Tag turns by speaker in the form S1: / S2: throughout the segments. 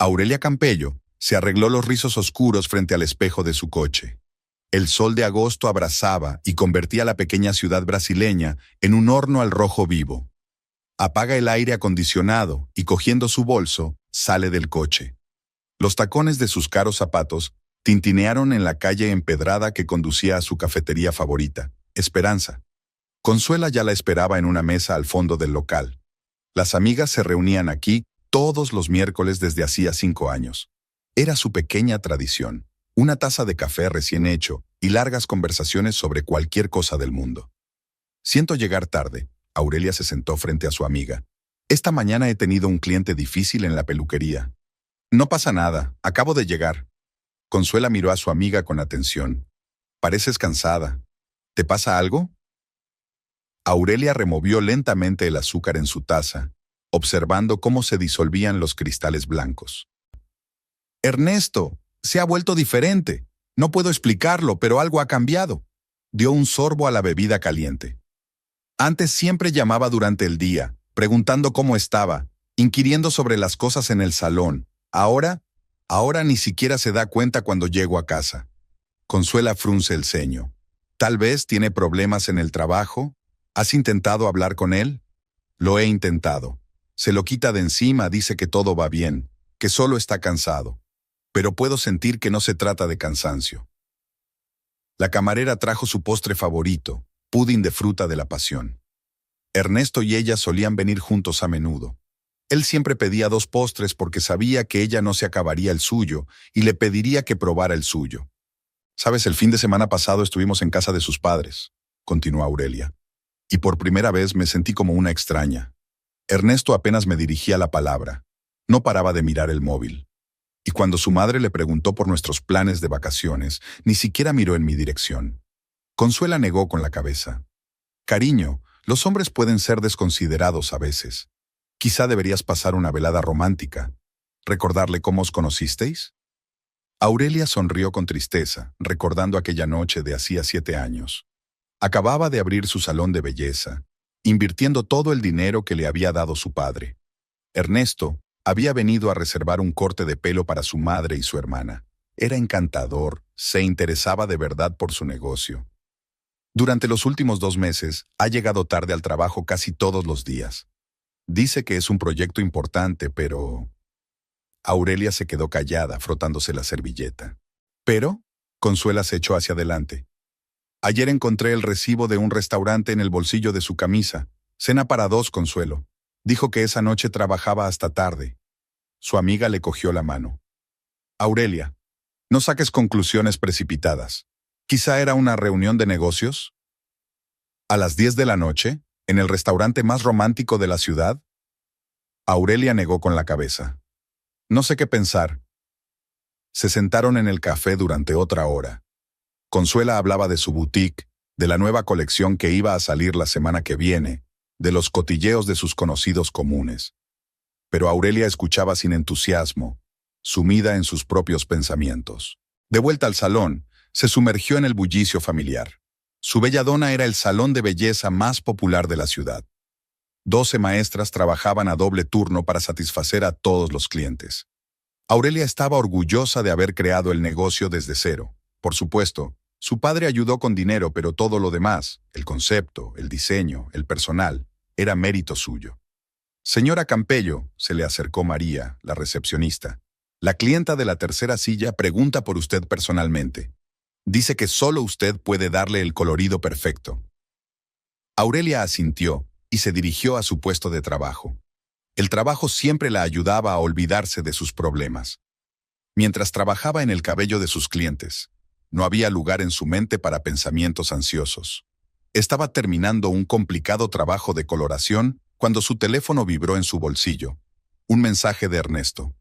S1: Aurelia Campello se arregló los rizos oscuros frente al espejo de su coche. El sol de agosto abrasaba y convertía la pequeña ciudad brasileña en un horno al rojo vivo. Apaga el aire acondicionado y, cogiendo su bolso, sale del coche. Los tacones de sus caros zapatos tintinearon en la calle empedrada que conducía a su cafetería favorita, Esperanza. Consuela ya la esperaba en una mesa al fondo del local. Las amigas se reunían aquí todos los miércoles desde hacía 5 años. Era su pequeña tradición, una taza de café recién hecho y largas conversaciones sobre cualquier cosa del mundo. Siento llegar tarde. Aurelia se sentó frente a su amiga. Esta mañana he tenido un cliente difícil en la peluquería. No pasa nada, acabo de llegar. Consuela miró a su amiga con atención. Pareces cansada. ¿Te pasa algo? Aurelia removió lentamente el azúcar en su taza, observando cómo se disolvían los cristales blancos. Ernesto, se ha vuelto diferente. No puedo explicarlo, pero algo ha cambiado. Dio un sorbo a la bebida caliente. Antes siempre llamaba durante el día, preguntando cómo estaba, inquiriendo sobre las cosas en el salón. Ahora ni siquiera se da cuenta cuando llego a casa. Consuela frunce el ceño. Tal vez tiene problemas en el trabajo. ¿Has intentado hablar con él? Lo he intentado. Se lo quita de encima, dice que todo va bien, que solo está cansado. Pero puedo sentir que no se trata de cansancio. La camarera trajo su postre favorito, pudín de fruta de la pasión. Ernesto y ella solían venir juntos a menudo. Él siempre pedía 2 postres porque sabía que ella no se acabaría el suyo y le pediría que probara el suyo. «Sabes, el fin de semana pasado estuvimos en casa de sus padres», continuó Aurelia, «y por primera vez me sentí como una extraña. Ernesto apenas me dirigía la palabra. No paraba de mirar el móvil. Y cuando su madre le preguntó por nuestros planes de vacaciones, ni siquiera miró en mi dirección». Consuela negó con la cabeza. «Cariño, los hombres pueden ser desconsiderados a veces. Quizá deberías pasar una velada romántica. ¿Recordarle cómo os conocisteis?» Aurelia sonrió con tristeza, recordando aquella noche de hacía 7 años. Acababa de abrir su salón de belleza, invirtiendo todo el dinero que le había dado su padre. Ernesto había venido a reservar un corte de pelo para su madre y su hermana. Era encantador, se interesaba de verdad por su negocio. Durante los últimos 2 meses, ha llegado tarde al trabajo casi todos los días. Dice que es un proyecto importante, pero... Aurelia se quedó callada, frotándose la servilleta. «¿Pero?» Consuela se echó hacia adelante. «Ayer encontré el recibo de un restaurante en el bolsillo de su camisa. Cena para 2, Consuelo. Dijo que esa noche trabajaba hasta tarde». Su amiga le cogió la mano. «Aurelia, no saques conclusiones precipitadas. Quizá era una reunión de negocios». «¿A las 10 de la noche? ¿En el restaurante más romántico de la ciudad?» Aurelia negó con la cabeza. «No sé qué pensar». Se sentaron en el café durante otra hora. Consuela hablaba de su boutique, de la nueva colección que iba a salir la semana que viene, de los cotilleos de sus conocidos comunes. Pero Aurelia escuchaba sin entusiasmo, sumida en sus propios pensamientos. De vuelta al salón, se sumergió en el bullicio familiar. Su belladona era el salón de belleza más popular de la ciudad. 12 maestras trabajaban a doble turno para satisfacer a todos los clientes. Aurelia estaba orgullosa de haber creado el negocio desde cero. Por supuesto, su padre ayudó con dinero, pero todo lo demás, el concepto, el diseño, el personal, era mérito suyo. «Señora Campello», se le acercó María, la recepcionista. «La clienta de la tercera silla pregunta por usted personalmente. Dice que solo usted puede darle el colorido perfecto». Aurelia asintió y se dirigió a su puesto de trabajo. El trabajo siempre la ayudaba a olvidarse de sus problemas. Mientras trabajaba en el cabello de sus clientes, no había lugar en su mente para pensamientos ansiosos. Estaba terminando un complicado trabajo de coloración cuando su teléfono vibró en su bolsillo. Un mensaje de Ernesto.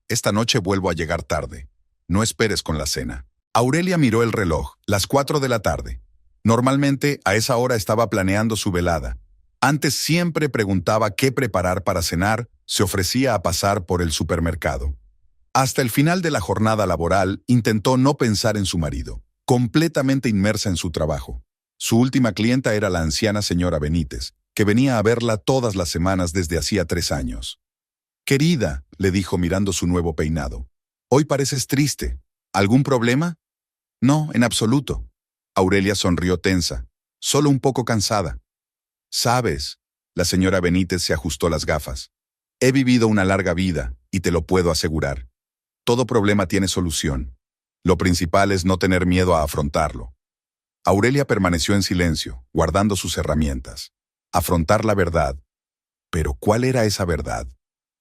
S1: «Esta noche vuelvo a llegar tarde. No esperes con la cena». Aurelia miró el reloj, las 4 de la tarde. Normalmente, a esa hora estaba planeando su velada. Antes siempre preguntaba qué preparar para cenar, se ofrecía a pasar por el supermercado. Hasta el final de la jornada laboral, intentó no pensar en su marido, completamente inmersa en su trabajo. Su última clienta era la anciana señora Benítez, que venía a verla todas las semanas desde hacía 3 años. Querida, le dijo mirando su nuevo peinado. Hoy pareces triste. ¿Algún problema? No, en absoluto. Aurelia sonrió tensa, solo un poco cansada. Sabes, la señora Benítez se ajustó las gafas. He vivido una larga vida, y te lo puedo asegurar. Todo problema tiene solución. Lo principal es no tener miedo a afrontarlo. Aurelia permaneció en silencio, guardando sus herramientas. Afrontar la verdad. Pero ¿cuál era esa verdad?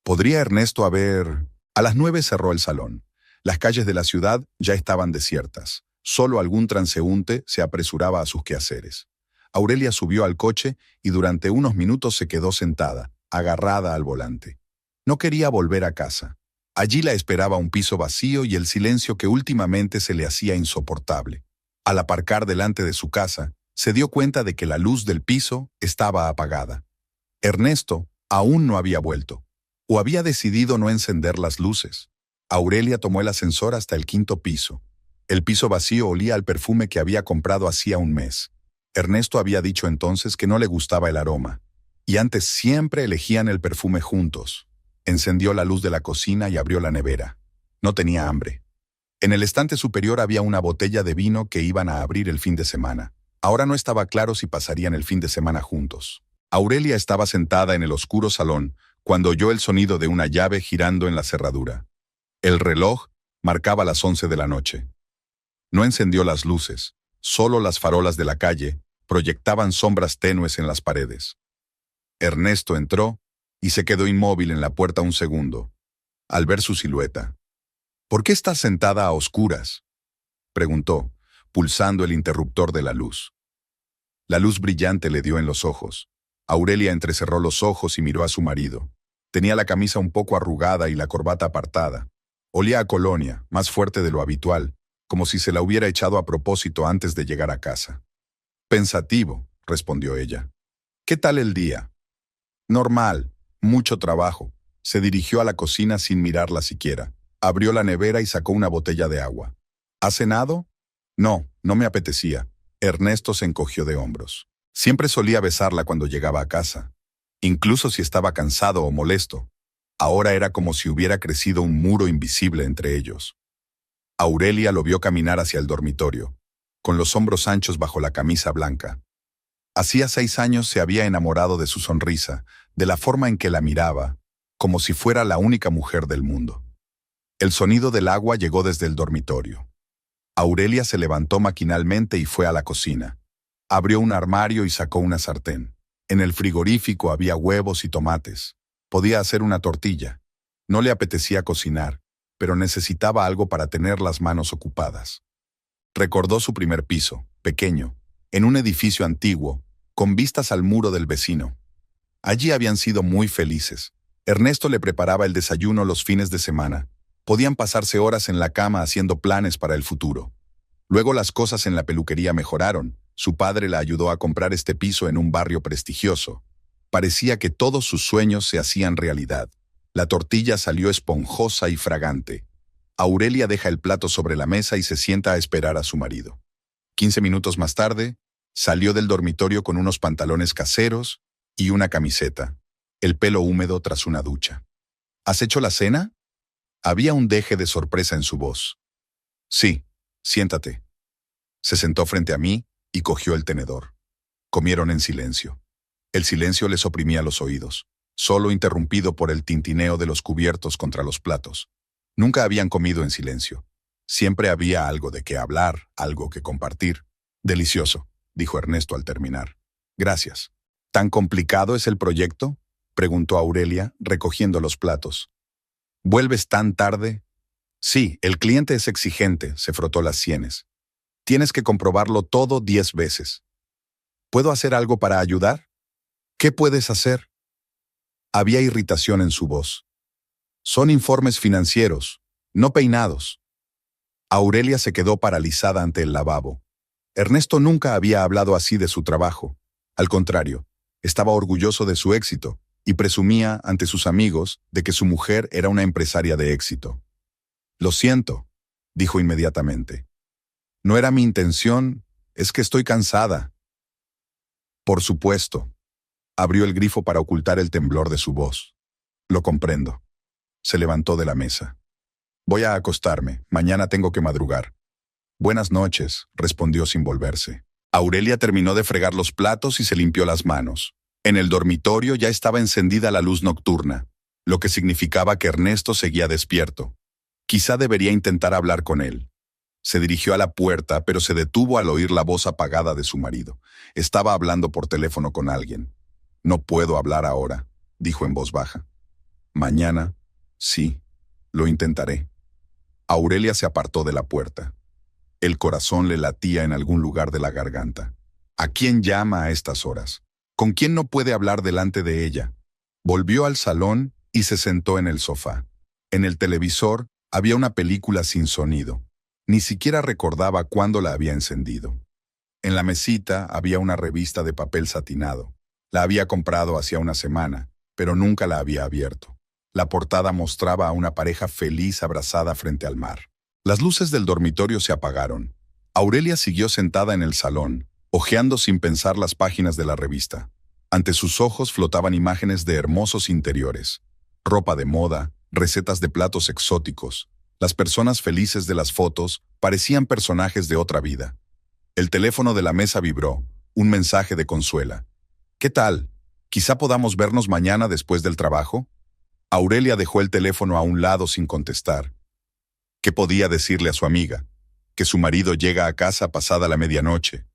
S1: ¿Podría Ernesto haber...? A las 9 cerró el salón. Las calles de la ciudad ya estaban desiertas. Solo algún transeúnte se apresuraba a sus quehaceres. Aurelia subió al coche y durante unos minutos se quedó sentada, agarrada al volante. No quería volver a casa. Allí la esperaba un piso vacío y el silencio que últimamente se le hacía insoportable. Al aparcar delante de su casa, se dio cuenta de que la luz del piso estaba apagada. Ernesto aún no había vuelto, o había decidido no encender las luces. Aurelia tomó el ascensor hasta el 5.º piso. El piso vacío olía al perfume que había comprado hacía un mes. Ernesto había dicho entonces que no le gustaba el aroma, y antes siempre elegían el perfume juntos. Encendió la luz de la cocina y abrió la nevera. No tenía hambre. En el estante superior había una botella de vino que iban a abrir el fin de semana. Ahora no estaba claro si pasarían el fin de semana juntos. Aurelia estaba sentada en el oscuro salón cuando oyó el sonido de una llave girando en la cerradura. El reloj marcaba las 11 de la noche. No encendió las luces, solo las farolas de la calle proyectaban sombras tenues en las paredes. Ernesto entró y se quedó inmóvil en la puerta un segundo, al ver su silueta. ¿Por qué estás sentada a oscuras?, preguntó, pulsando el interruptor de la luz. La luz brillante le dio en los ojos. Aurelia entrecerró los ojos y miró a su marido. Tenía la camisa un poco arrugada y la corbata apartada. Olía a colonia, más fuerte de lo habitual, como si se la hubiera echado a propósito antes de llegar a casa. Pensativo, respondió ella. ¿Qué tal el día? Normal, mucho trabajo. Se dirigió a la cocina sin mirarla siquiera. Abrió la nevera y sacó una botella de agua. ¿Has cenado? No, no me apetecía. Ernesto se encogió de hombros. Siempre solía besarla cuando llegaba a casa, incluso si estaba cansado o molesto. Ahora era como si hubiera crecido un muro invisible entre ellos. Aurelia lo vio caminar hacia el dormitorio, con los hombros anchos bajo la camisa blanca. Hacía 6 años se había enamorado de su sonrisa, de la forma en que la miraba, como si fuera la única mujer del mundo. El sonido del agua llegó desde el dormitorio. Aurelia se levantó maquinalmente y fue a la cocina. Abrió un armario y sacó una sartén. En el frigorífico había huevos y tomates. Podía hacer una tortilla. No le apetecía cocinar, pero necesitaba algo para tener las manos ocupadas. Recordó su primer piso, pequeño, en un edificio antiguo, con vistas al muro del vecino. Allí habían sido muy felices. Ernesto le preparaba el desayuno los fines de semana. Podían pasarse horas en la cama haciendo planes para el futuro. Luego las cosas en la peluquería mejoraron. Su padre la ayudó a comprar este piso en un barrio prestigioso. Parecía que todos sus sueños se hacían realidad. La tortilla salió esponjosa y fragante. Aurelia deja el plato sobre la mesa y se sienta a esperar a su marido. 15 minutos más tarde, salió del dormitorio con unos pantalones caseros y una camiseta, el pelo húmedo tras una ducha. ¿Has hecho la cena? Había un deje de sorpresa en su voz. Sí, siéntate. Se sentó frente a mí y cogió el tenedor. Comieron en silencio. El silencio les oprimía los oídos, solo interrumpido por el tintineo de los cubiertos contra los platos. Nunca habían comido en silencio. Siempre había algo de qué hablar, algo que compartir. Delicioso, dijo Ernesto al terminar. Gracias. ¿Tan complicado es el proyecto?, preguntó Aurelia, recogiendo los platos. ¿Vuelves tan tarde? Sí, el cliente es exigente, se frotó las sienes. Tienes que comprobarlo todo 10 veces. ¿Puedo hacer algo para ayudar? ¿Qué puedes hacer? Había irritación en su voz. Son informes financieros, no peinados. Aurelia se quedó paralizada ante el lavabo. Ernesto nunca había hablado así de su trabajo. Al contrario, estaba orgulloso de su éxito y presumía ante sus amigos de que su mujer era una empresaria de éxito. Lo siento, dijo inmediatamente. No era mi intención, es que estoy cansada. Por supuesto. Abrió el grifo para ocultar el temblor de su voz. Lo comprendo. Se levantó de la mesa. Voy a acostarme, mañana tengo que madrugar. Buenas noches, respondió sin volverse. Aurelia terminó de fregar los platos y se limpió las manos. En el dormitorio ya estaba encendida la luz nocturna, lo que significaba que Ernesto seguía despierto. Quizá debería intentar hablar con él. Se dirigió a la puerta, pero se detuvo al oír la voz apagada de su marido. Estaba hablando por teléfono con alguien. No puedo hablar ahora, dijo en voz baja. Mañana, sí, lo intentaré. Aurelia se apartó de la puerta. El corazón le latía en algún lugar de la garganta. ¿A quién llama a estas horas? ¿Con quién no puede hablar delante de ella? Volvió al salón y se sentó en el sofá. En el televisor había una película sin sonido. Ni siquiera recordaba cuándo la había encendido. En la mesita había una revista de papel satinado. La había comprado hacía una semana, pero nunca la había abierto. La portada mostraba a una pareja feliz abrazada frente al mar. Las luces del dormitorio se apagaron. Aurelia siguió sentada en el salón, hojeando sin pensar las páginas de la revista. Ante sus ojos flotaban imágenes de hermosos interiores, ropa de moda, recetas de platos exóticos. Las personas felices de las fotos parecían personajes de otra vida. El teléfono de la mesa vibró, un mensaje de Consuela. ¿Qué tal? ¿Quizá podamos vernos mañana después del trabajo? Aurelia dejó el teléfono a un lado sin contestar. ¿Qué podía decirle a su amiga? Que su marido llega a casa pasada la medianoche,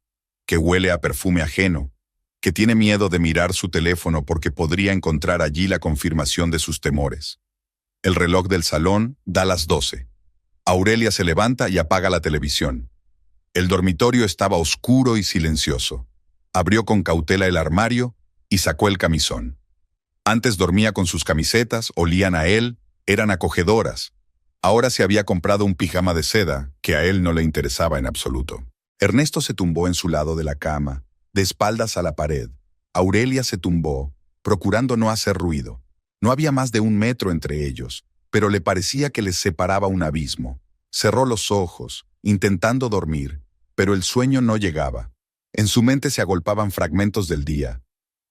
S1: que huele a perfume ajeno, que tiene miedo de mirar su teléfono porque podría encontrar allí la confirmación de sus temores. El reloj del salón da las 12. Aurelia se levanta y apaga la televisión. El dormitorio estaba oscuro y silencioso. Abrió con cautela el armario y sacó el camisón. Antes dormía con sus camisetas, olían a él, eran acogedoras. Ahora se había comprado un pijama de seda que a él no le interesaba en absoluto. Ernesto se tumbó en su lado de la cama, de espaldas a la pared. Aurelia se tumbó, procurando no hacer ruido. No había más de 1 metro entre ellos, pero le parecía que les separaba un abismo. Cerró los ojos, intentando dormir, pero el sueño no llegaba. En su mente se agolpaban fragmentos del día.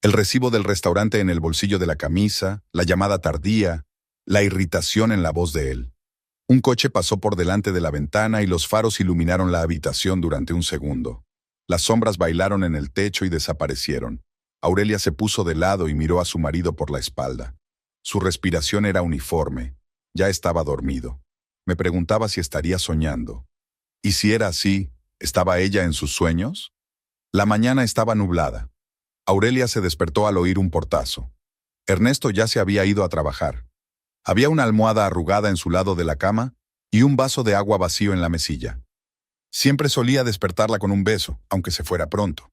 S1: El recibo del restaurante en el bolsillo de la camisa, la llamada tardía, la irritación en la voz de él. Un coche pasó por delante de la ventana y los faros iluminaron la habitación durante un segundo. Las sombras bailaron en el techo y desaparecieron. Aurelia se puso de lado y miró a su marido por la espalda. Su respiración era uniforme. Ya estaba dormido. Me preguntaba si estaría soñando. ¿Y si era así, estaba ella en sus sueños? La mañana estaba nublada. Aurelia se despertó al oír un portazo. Ernesto ya se había ido a trabajar. Había una almohada arrugada en su lado de la cama y un vaso de agua vacío en la mesilla. Siempre solía despertarla con un beso, aunque se fuera pronto.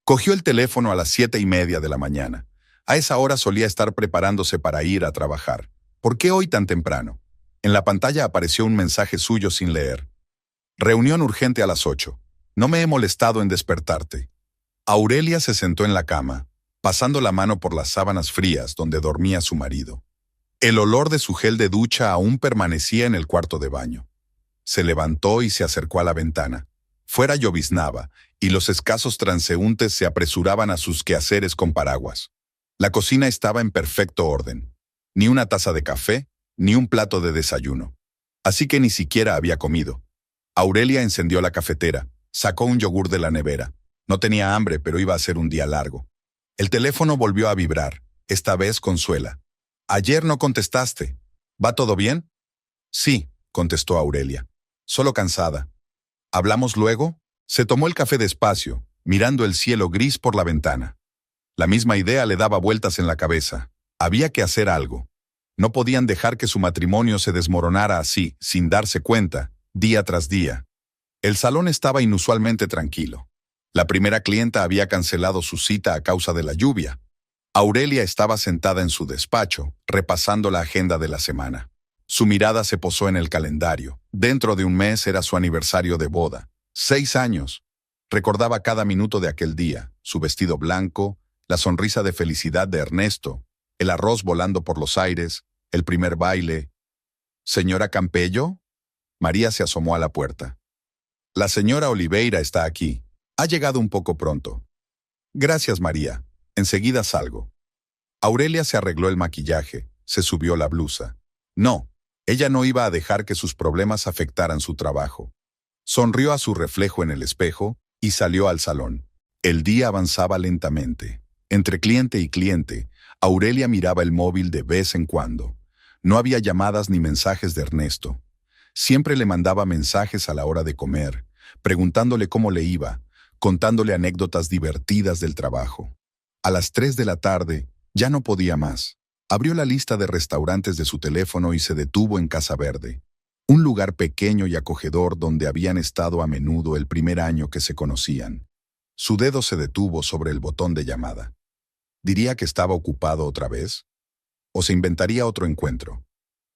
S1: Cogió el teléfono a las 7:30 de la mañana. A esa hora solía estar preparándose para ir a trabajar. ¿Por qué hoy tan temprano? En la pantalla apareció un mensaje suyo sin leer. Reunión urgente a las 8. No me he molestado en despertarte. Aurelia se sentó en la cama, pasando la mano por las sábanas frías donde dormía su marido. El olor de su gel de ducha aún permanecía en el cuarto de baño. Se levantó y se acercó a la ventana. Fuera lloviznaba, y los escasos transeúntes se apresuraban a sus quehaceres con paraguas. La cocina estaba en perfecto orden. Ni una taza de café, ni un plato de desayuno. Así que ni siquiera había comido. Aurelia encendió la cafetera, sacó un yogur de la nevera. No tenía hambre, pero iba a ser un día largo. El teléfono volvió a vibrar, esta vez Consuela. Ayer no contestaste. ¿Va todo bien? Sí, contestó Aurelia. Solo cansada. ¿Hablamos luego? Se tomó el café despacio, mirando el cielo gris por la ventana. La misma idea le daba vueltas en la cabeza. Había que hacer algo. No podían dejar que su matrimonio se desmoronara así, sin darse cuenta, día tras día. El salón estaba inusualmente tranquilo. La primera clienta había cancelado su cita a causa de la lluvia. Aurelia estaba sentada en su despacho, repasando la agenda de la semana. Su mirada se posó en el calendario. Dentro de un mes era su aniversario de boda. 6 años. Recordaba cada minuto de aquel día, su vestido blanco, la sonrisa de felicidad de Ernesto, el arroz volando por los aires, el primer baile. ¿Señora Campello? María se asomó a la puerta. La señora Oliveira está aquí. Ha llegado un poco pronto. Gracias, María. Enseguida salgo. Aurelia se arregló el maquillaje, se subió la blusa. No, ella no iba a dejar que sus problemas afectaran su trabajo. Sonrió a su reflejo en el espejo y salió al salón. El día avanzaba lentamente. Entre cliente y cliente, Aurelia miraba el móvil de vez en cuando. No había llamadas ni mensajes de Ernesto. Siempre le mandaba mensajes a la hora de comer, preguntándole cómo le iba, contándole anécdotas divertidas del trabajo. A las 3 de la tarde, ya no podía más. Abrió la lista de restaurantes de su teléfono y se detuvo en Casa Verde, un lugar pequeño y acogedor donde habían estado a menudo el primer año que se conocían. Su dedo se detuvo sobre el botón de llamada. ¿Diría que estaba ocupado otra vez? ¿O se inventaría otro encuentro?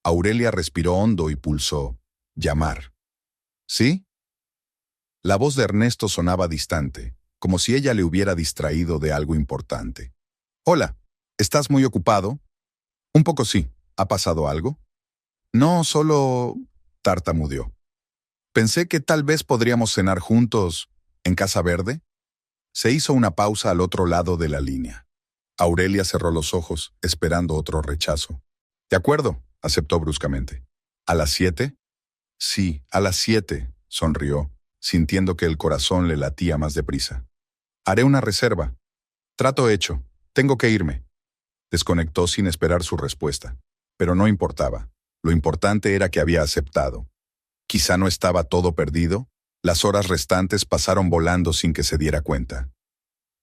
S1: Aurelia respiró hondo y pulsó llamar. ¿Sí? La voz de Ernesto sonaba distante, como si ella le hubiera distraído de algo importante. Hola, ¿estás muy ocupado? Un poco sí. ¿Ha pasado algo? No, solo... tartamudeó. Pensé que tal vez podríamos cenar juntos en Casa Verde. Se hizo una pausa al otro lado de la línea. Aurelia cerró los ojos, esperando otro rechazo. De acuerdo, aceptó bruscamente. ¿A las 7? Sí, a las 7, sonrió, sintiendo que el corazón le latía más deprisa. Haré una reserva. Trato hecho. Tengo que irme. Desconectó sin esperar su respuesta. Pero no importaba. Lo importante era que había aceptado. Quizá no estaba todo perdido. Las horas restantes pasaron volando sin que se diera cuenta.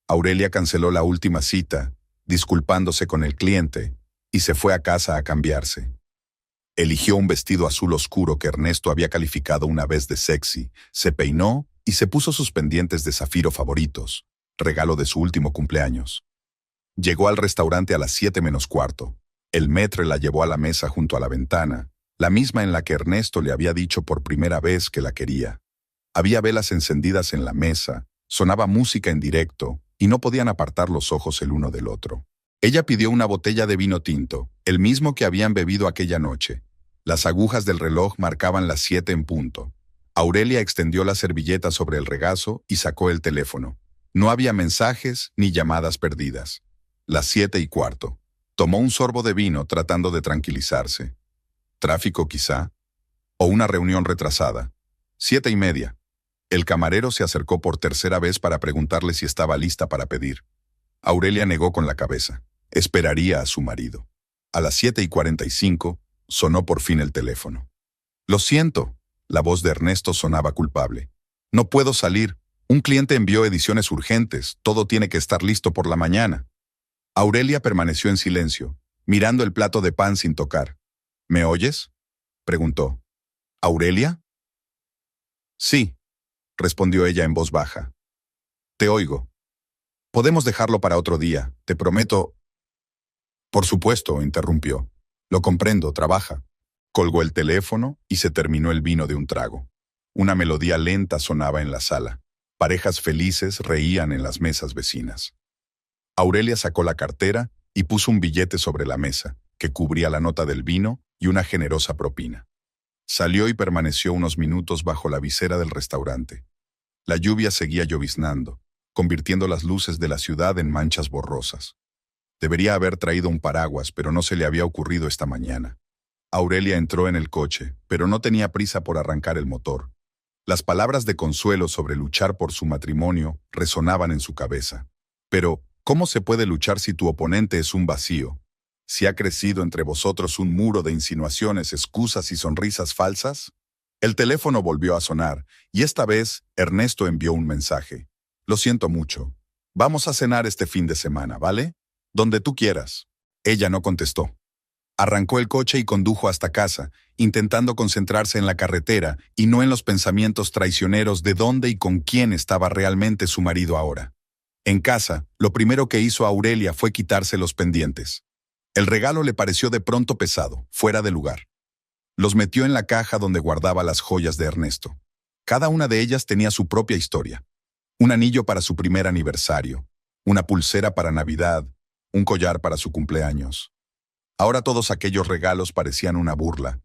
S1: Aurelia canceló la última cita, disculpándose con el cliente, y se fue a casa a cambiarse. Eligió un vestido azul oscuro que Ernesto había calificado una vez de sexy, se peinó y se puso sus pendientes de zafiro favoritos, regalo de su último cumpleaños. Llegó al restaurante a las 7 menos cuarto. El maître la llevó a la mesa junto a la ventana, la misma en la que Ernesto le había dicho por primera vez que la quería. Había velas encendidas en la mesa, sonaba música en directo, y no podían apartar los ojos el uno del otro. Ella pidió una botella de vino tinto, el mismo que habían bebido aquella noche. Las agujas del reloj marcaban las 7 en punto. Aurelia extendió la servilleta sobre el regazo y sacó el teléfono. No había mensajes ni llamadas perdidas. Las 7:15. Tomó un sorbo de vino tratando de tranquilizarse. ¿Tráfico quizá? ¿O una reunión retrasada? 7:30. El camarero se acercó por tercera vez para preguntarle si estaba lista para pedir. Aurelia negó con la cabeza. Esperaría a su marido. A las 7:45 sonó por fin el teléfono. Lo siento. La voz de Ernesto sonaba culpable. No puedo salir. Un cliente envió ediciones urgentes. Todo tiene que estar listo por la mañana. Aurelia permaneció en silencio, mirando el plato de pan sin tocar. ¿Me oyes?, preguntó. ¿Aurelia? Sí, respondió ella en voz baja. Te oigo. Podemos dejarlo para otro día, te prometo. Por supuesto, interrumpió. Lo comprendo, trabaja. Colgó el teléfono y se terminó el vino de un trago. Una melodía lenta sonaba en la sala. Parejas felices reían en las mesas vecinas. Aurelia sacó la cartera y puso un billete sobre la mesa, que cubría la nota del vino y una generosa propina. Salió y permaneció unos minutos bajo la visera del restaurante. La lluvia seguía lloviznando, convirtiendo las luces de la ciudad en manchas borrosas. Debería haber traído un paraguas, pero no se le había ocurrido esta mañana. Aurelia entró en el coche, pero no tenía prisa por arrancar el motor. Las palabras de consuelo sobre luchar por su matrimonio resonaban en su cabeza. Pero, ¿cómo se puede luchar si tu oponente es un vacío? ¿Si ha crecido entre vosotros un muro de insinuaciones, excusas y sonrisas falsas? El teléfono volvió a sonar, y esta vez Ernesto envió un mensaje. Lo siento mucho. Vamos a cenar este fin de semana, ¿vale? Donde tú quieras. Ella no contestó. Arrancó el coche y condujo hasta casa, intentando concentrarse en la carretera y no en los pensamientos traicioneros de dónde y con quién estaba realmente su marido ahora. En casa, lo primero que hizo Aurelia fue quitarse los pendientes. El regalo le pareció de pronto pesado, fuera de lugar. Los metió en la caja donde guardaba las joyas de Ernesto. Cada una de ellas tenía su propia historia. Un anillo para su primer aniversario, una pulsera para Navidad, un collar para su cumpleaños. Ahora todos aquellos regalos parecían una burla.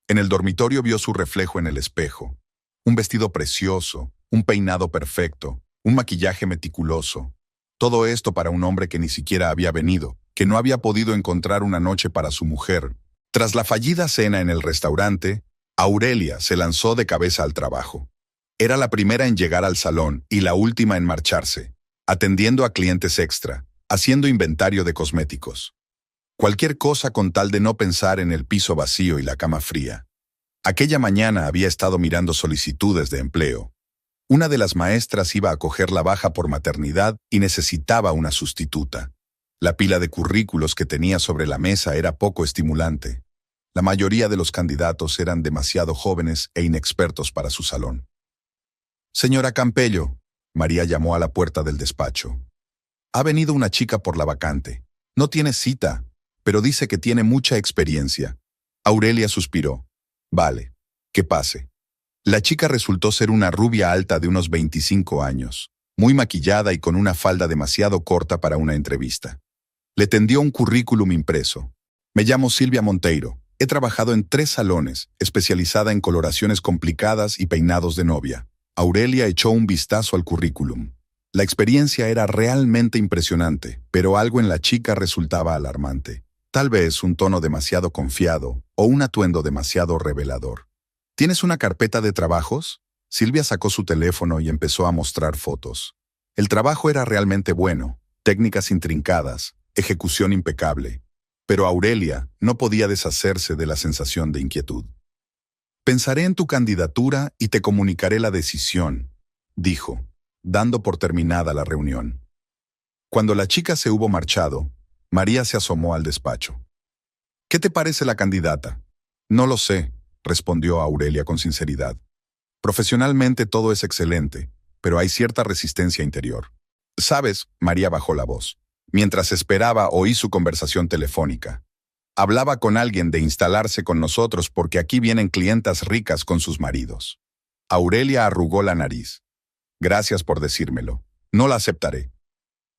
S1: En el dormitorio vio su reflejo en el espejo. Un vestido precioso, un peinado perfecto, un maquillaje meticuloso. Todo esto para un hombre que ni siquiera había venido, que no había podido encontrar una noche para su mujer, Tras la fallida cena en el restaurante, Aurelia se lanzó de cabeza al trabajo. Era la primera en llegar al salón y la última en marcharse, atendiendo a clientes extra, haciendo inventario de cosméticos. Cualquier cosa con tal de no pensar en el piso vacío y la cama fría. Aquella mañana había estado mirando solicitudes de empleo. Una de las maestras iba a coger la baja por maternidad y necesitaba una sustituta. La pila de currículos que tenía sobre la mesa era poco estimulante. La mayoría de los candidatos eran demasiado jóvenes e inexpertos para su salón. «Señora Campello», María llamó a la puerta del despacho. «Ha venido una chica por la vacante. No tiene cita, pero dice que tiene mucha experiencia». Aurelia suspiró. «Vale, que pase». La chica resultó ser una rubia alta de unos 25 años, muy maquillada y con una falda demasiado corta para una entrevista. Le tendió un currículum impreso. «Me llamo Silvia Monteiro. He trabajado en 3 salones, especializada en coloraciones complicadas y peinados de novia». Aurelia echó un vistazo al currículum. La experiencia era realmente impresionante, pero algo en la chica resultaba alarmante. Tal vez un tono demasiado confiado o un atuendo demasiado revelador. «¿Tienes una carpeta de trabajos?». Silvia sacó su teléfono y empezó a mostrar fotos. El trabajo era realmente bueno, técnicas intrincadas, ejecución impecable. Pero Aurelia no podía deshacerse de la sensación de inquietud. «Pensaré en tu candidatura y te comunicaré la decisión», dijo, dando por terminada la reunión. Cuando la chica se hubo marchado, María se asomó al despacho. «¿Qué te parece la candidata?». «No lo sé», respondió Aurelia con sinceridad. «Profesionalmente todo es excelente, pero hay cierta resistencia interior». «¿Sabes?», María bajó la voz. Mientras esperaba, oí su conversación telefónica. Hablaba con alguien de instalarse con nosotros porque aquí vienen clientas ricas con sus maridos. Aurelia arrugó la nariz. «Gracias por decírmelo. No la aceptaré».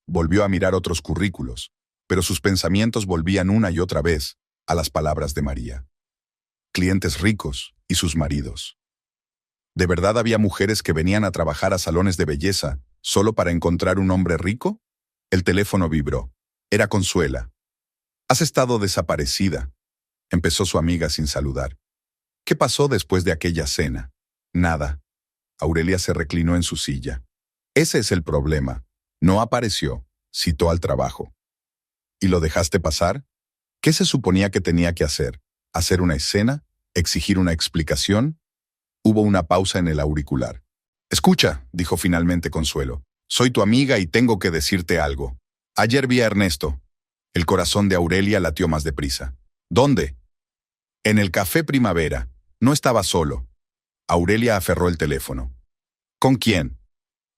S1: Volvió a mirar otros currículos, pero sus pensamientos volvían una y otra vez a las palabras de María. Clientes ricos y sus maridos. ¿De verdad había mujeres que venían a trabajar a salones de belleza solo para encontrar un hombre rico? El teléfono vibró. Era Consuela. «Has estado desaparecida», empezó su amiga sin saludar. «¿Qué pasó después de aquella cena?». «Nada». Aurelia se reclinó en su silla. «Ese es el problema. No apareció. Citó al trabajo». «¿Y lo dejaste pasar? ¿Qué se suponía que tenía que hacer? ¿Hacer una escena? ¿Exigir una explicación?». Hubo una pausa en el auricular. «Escucha», dijo finalmente Consuelo. «Soy tu amiga y tengo que decirte algo. Ayer vi a Ernesto». El corazón de Aurelia latió más deprisa. «¿Dónde?». «En el Café Primavera. No estaba solo». Aurelia aferró el teléfono. «¿Con quién?».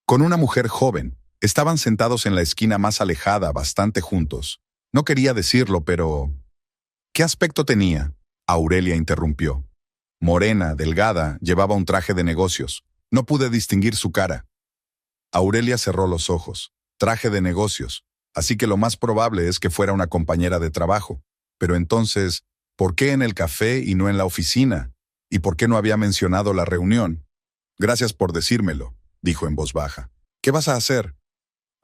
S1: «Con una mujer joven. Estaban sentados en la esquina más alejada, bastante juntos. No quería decirlo, pero...». «¿Qué aspecto tenía?». Aurelia interrumpió. Morena, delgada, llevaba un traje de negocios. No pude distinguir su cara. Aurelia cerró los ojos. Traje de negocios. Así que lo más probable es que fuera una compañera de trabajo. Pero entonces, ¿por qué en el café y no en la oficina? ¿Y por qué no había mencionado la reunión? «Gracias por decírmelo», dijo en voz baja. «¿Qué vas a hacer?».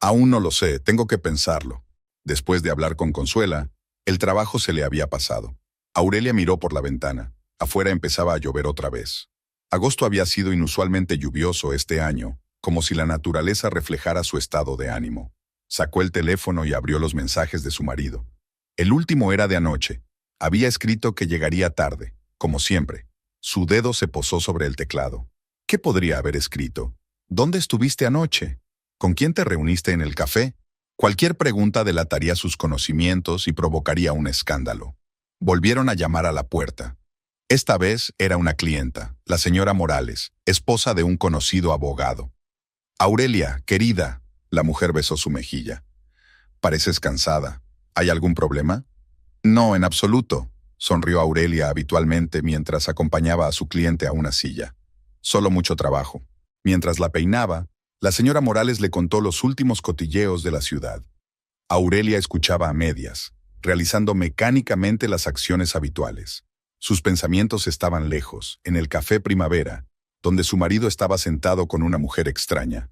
S1: «Aún no lo sé, tengo que pensarlo». Después de hablar con Consuela, el trabajo se le había pasado. Aurelia miró por la ventana. Afuera empezaba a llover otra vez. Agosto había sido inusualmente lluvioso este año, como si la naturaleza reflejara su estado de ánimo. Sacó el teléfono y abrió los mensajes de su marido. El último era de anoche. Había escrito que llegaría tarde, como siempre. Su dedo se posó sobre el teclado. ¿Qué podría haber escrito? ¿Dónde estuviste anoche? ¿Con quién te reuniste en el café? Cualquier pregunta delataría sus conocimientos y provocaría un escándalo. Volvieron a llamar a la puerta. Esta vez era una clienta, la señora Morales, esposa de un conocido abogado. «Aurelia, querida», la mujer besó su mejilla. «Pareces cansada. ¿Hay algún problema?». «No, en absoluto», sonrió Aurelia habitualmente mientras acompañaba a su cliente a una silla. «Solo mucho trabajo». Mientras la peinaba, la señora Morales le contó los últimos cotilleos de la ciudad. Aurelia escuchaba a medias, realizando mecánicamente las acciones habituales. Sus pensamientos estaban lejos, en el Café Primavera, donde su marido estaba sentado con una mujer extraña.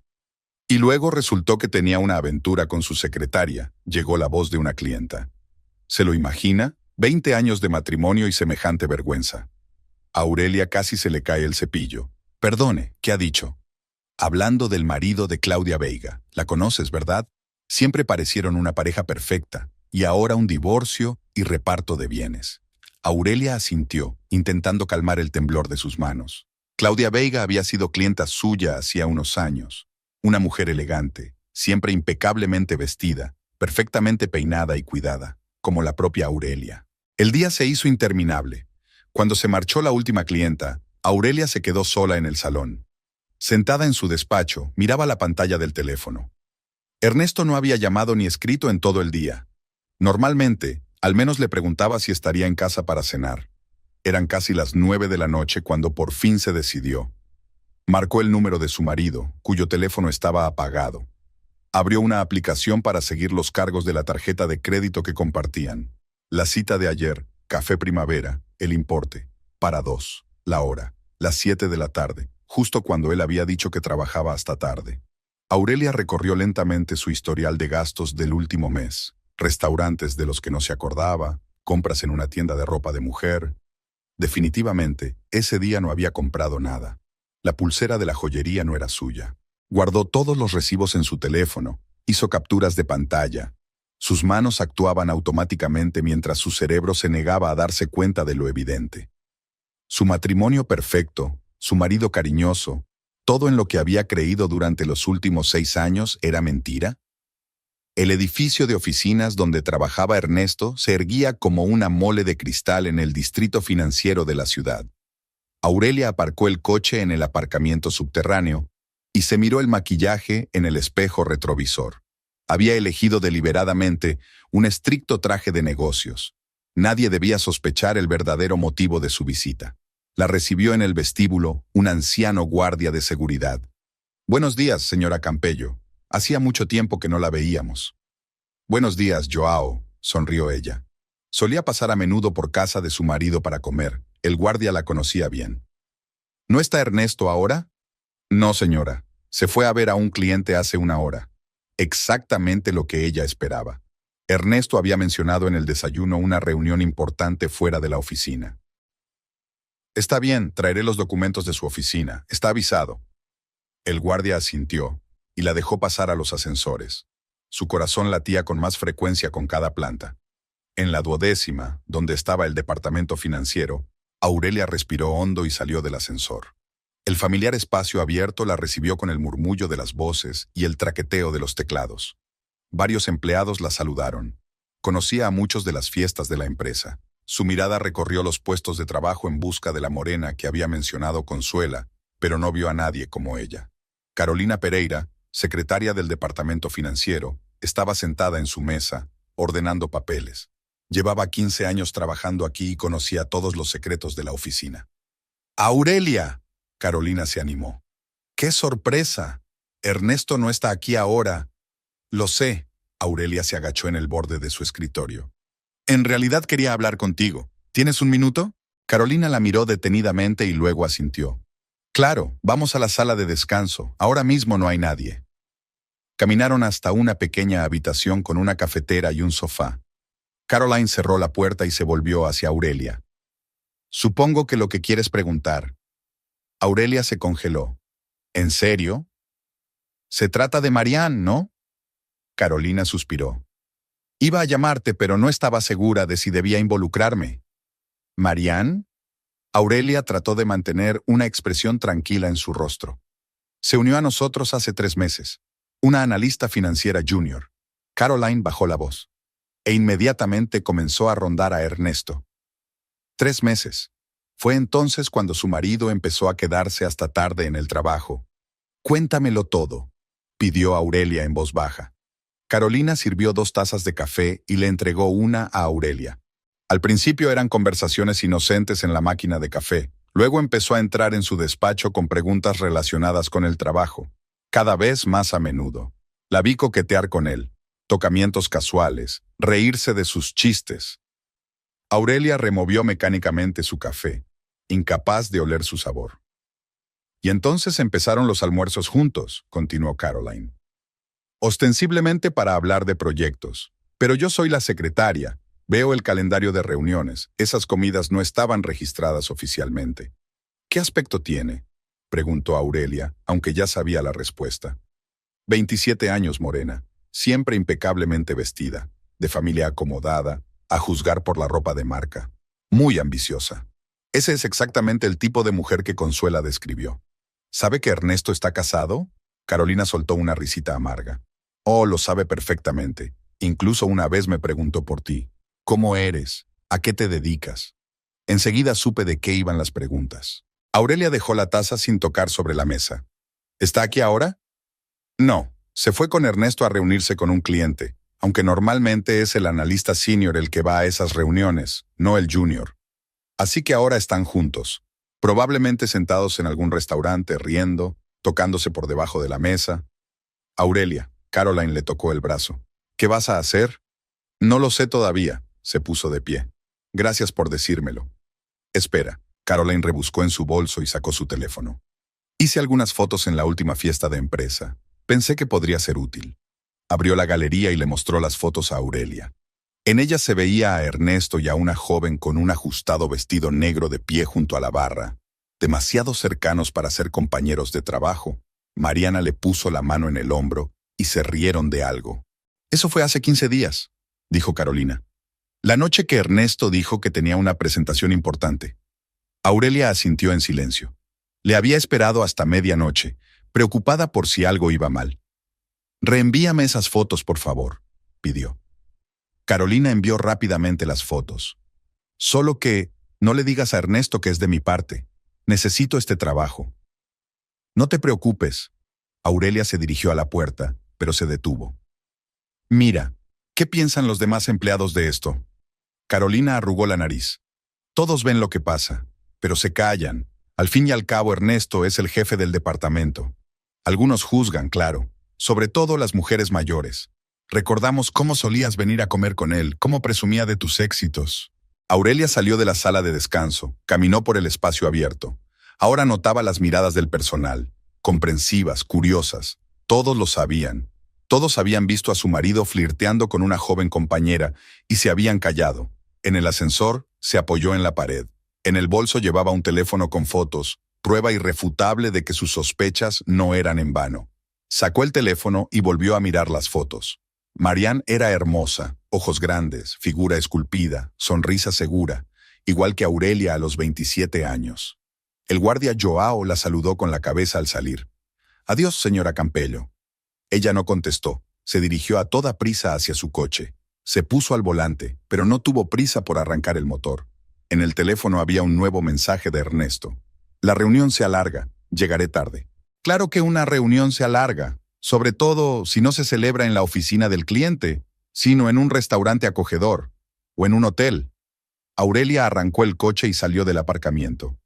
S1: Y luego resultó que tenía una aventura con su secretaria. Llegó la voz de una clienta. «¿Se lo imagina?», 20 años de matrimonio y semejante vergüenza. A Aurelia casi se le cae el cepillo. Perdone, ¿qué ha dicho? Hablando del marido de Claudia Veiga. La conoces, ¿verdad? Siempre parecieron una pareja perfecta, y ahora un divorcio y reparto de bienes. Aurelia asintió, intentando calmar el temblor de sus manos. Claudia Veiga había sido clienta suya hacía unos años. Una mujer elegante, siempre impecablemente vestida, perfectamente peinada y cuidada, como la propia Aurelia. El día se hizo interminable. Cuando se marchó la última clienta, Aurelia se quedó sola en el salón. Sentada en su despacho, miraba la pantalla del teléfono. Ernesto no había llamado ni escrito en todo el día. Normalmente, al menos le preguntaba si estaría en casa para cenar. Eran casi las 9 de la noche cuando por fin se decidió. Marcó el número de su marido, cuyo teléfono estaba apagado. Abrió una aplicación para seguir los cargos de la tarjeta de crédito que compartían. La cita de ayer, café primavera, el importe, para 2, la hora, las 7 de la tarde, justo cuando él había dicho que trabajaba hasta tarde. Aurelia recorrió lentamente su historial de gastos del último mes. Restaurantes de los que no se acordaba, compras en una tienda de ropa de mujer. Definitivamente, ese día no había comprado nada. La pulsera de la joyería no era suya. Guardó todos los recibos en su teléfono, hizo capturas de pantalla. Sus manos actuaban automáticamente mientras su cerebro se negaba a darse cuenta de lo evidente. Su matrimonio perfecto, su marido cariñoso, todo en lo que había creído durante los últimos 6 años era mentira. El edificio de oficinas donde trabajaba Ernesto se erguía como una mole de cristal en el distrito financiero de la ciudad. Aurelia aparcó el coche en el aparcamiento subterráneo y se miró el maquillaje en el espejo retrovisor. Había elegido deliberadamente un estricto traje de negocios. Nadie debía sospechar el verdadero motivo de su visita. La recibió en el vestíbulo un anciano guardia de seguridad. «Buenos días, señora Campello. Hacía mucho tiempo que no la veíamos». «Buenos días, Joao», sonrió ella. Solía pasar a menudo por casa de su marido para comer. El guardia la conocía bien. «¿No está Ernesto ahora?» «No, señora. Se fue a ver a un cliente hace una hora». Exactamente lo que ella esperaba. Ernesto había mencionado en el desayuno una reunión importante fuera de la oficina. «Está bien, traeré los documentos de su oficina. Está avisado». El guardia asintió y la dejó pasar a los ascensores. Su corazón latía con más frecuencia con cada planta. En la 12ª, donde estaba el departamento financiero, Aurelia respiró hondo y salió del ascensor. El familiar espacio abierto la recibió con el murmullo de las voces y el traqueteo de los teclados. Varios empleados la saludaron. Conocía a muchos de las fiestas de la empresa. Su mirada recorrió los puestos de trabajo en busca de la morena que había mencionado Consuela, pero no vio a nadie como ella. Carolina Pereira, secretaria del departamento financiero, estaba sentada en su mesa, ordenando papeles. Llevaba 15 años trabajando aquí y conocía todos los secretos de la oficina. «¡Aurelia!», Carolina se animó. «¡Qué sorpresa! Ernesto no está aquí ahora». «Lo sé», Aurelia se agachó en el borde de su escritorio. «En realidad quería hablar contigo. ¿Tienes un minuto?». Carolina la miró detenidamente y luego asintió. «Claro, vamos a la sala de descanso. Ahora mismo no hay nadie». Caminaron hasta una pequeña habitación con una cafetera y un sofá. Caroline cerró la puerta y se volvió hacia Aurelia. «Supongo que lo que quieres preguntar». Aurelia se congeló. «¿En serio? Se trata de Marianne, ¿no?». Carolina suspiró. «Iba a llamarte, pero no estaba segura de si debía involucrarme». «¿Marianne?». Aurelia trató de mantener una expresión tranquila en su rostro. «Se unió a nosotros hace 3 meses. Una analista financiera junior». Caroline bajó la voz. E inmediatamente comenzó a rondar a Ernesto. 3 meses. Fue entonces cuando su marido empezó a quedarse hasta tarde en el trabajo. «Cuéntamelo todo», pidió Aurelia en voz baja. Carolina sirvió 2 tazas de café y le entregó una a Aurelia. Al principio eran conversaciones inocentes en la máquina de café. Luego empezó a entrar en su despacho con preguntas relacionadas con el trabajo, cada vez más a menudo. La vi coquetear con él, tocamientos casuales, reírse de sus chistes. Aurelia removió mecánicamente su café, incapaz de oler su sabor. «Y entonces empezaron los almuerzos juntos», continuó Caroline. «Ostensiblemente para hablar de proyectos, pero yo soy la secretaria, Veo el calendario de reuniones. Esas comidas no estaban registradas oficialmente. ¿Qué aspecto tiene?, preguntó Aurelia, aunque ya sabía la respuesta. 27 años, morena, siempre impecablemente vestida, de familia acomodada, a juzgar por la ropa de marca. Muy ambiciosa. Ese es exactamente el tipo de mujer que Consuela describió. ¿Sabe que Ernesto está casado? Carolina soltó una risita amarga. Oh, lo sabe perfectamente. Incluso una vez me preguntó por ti. ¿Cómo eres? ¿A qué te dedicas? Enseguida supe de qué iban las preguntas. Aurelia dejó la taza sin tocar sobre la mesa. ¿Está aquí ahora? No, se fue con Ernesto a reunirse con un cliente, aunque normalmente es el analista senior el que va a esas reuniones, no el junior. Así que ahora están juntos, probablemente sentados en algún restaurante, riendo, tocándose por debajo de la mesa. Aurelia, Caroline le tocó el brazo. ¿Qué vas a hacer? No lo sé todavía, se puso de pie. Gracias por decírmelo. Espera, Caroline rebuscó en su bolso y sacó su teléfono. Hice algunas fotos en la última fiesta de empresa. Pensé que podría ser útil. Abrió la galería y le mostró las fotos a Aurelia. En ellas se veía a Ernesto y a una joven con un ajustado vestido negro de pie junto a la barra. Demasiado cercanos para ser compañeros de trabajo. Mariana le puso la mano en el hombro y se rieron de algo. Eso fue hace 15 días, dijo Carolina. La noche que Ernesto dijo que tenía una presentación importante. Aurelia asintió en silencio. Le había esperado hasta medianoche, preocupada por si algo iba mal. Reenvíame esas fotos, por favor, pidió. Carolina envió rápidamente las fotos. Solo que no le digas a Ernesto que es de mi parte. Necesito este trabajo. No te preocupes. Aurelia se dirigió a la puerta, pero se detuvo. Mira, ¿qué piensan los demás empleados de esto? Carolina arrugó la nariz. Todos ven lo que pasa, pero se callan. Al fin y al cabo, Ernesto es el jefe del departamento. Algunos juzgan, claro, sobre todo las mujeres mayores. Recordamos cómo solías venir a comer con él, cómo presumía de tus éxitos. Aurelia salió de la sala de descanso, caminó por el espacio abierto. Ahora notaba las miradas del personal, comprensivas, curiosas. Todos lo sabían. Todos habían visto a su marido flirteando con una joven compañera y se habían callado. En el ascensor, se apoyó en la pared. En el bolso llevaba un teléfono con fotos, prueba irrefutable de que sus sospechas no eran en vano. Sacó el teléfono y volvió a mirar las fotos. Marianne era hermosa, ojos grandes, figura esculpida, sonrisa segura, igual que Aurelia a los 27 años. El guardia Joao la saludó con la cabeza al salir. «Adiós, señora Campello». Ella no contestó, se dirigió a toda prisa hacia su coche. Se puso al volante, pero no tuvo prisa por arrancar el motor. En el teléfono había un nuevo mensaje de Ernesto. «La reunión se alarga, llegaré tarde». Claro que una reunión se alarga, sobre todo si no se celebra en la oficina del cliente, sino en un restaurante acogedor o en un hotel. Aurelia arrancó el coche y salió del aparcamiento.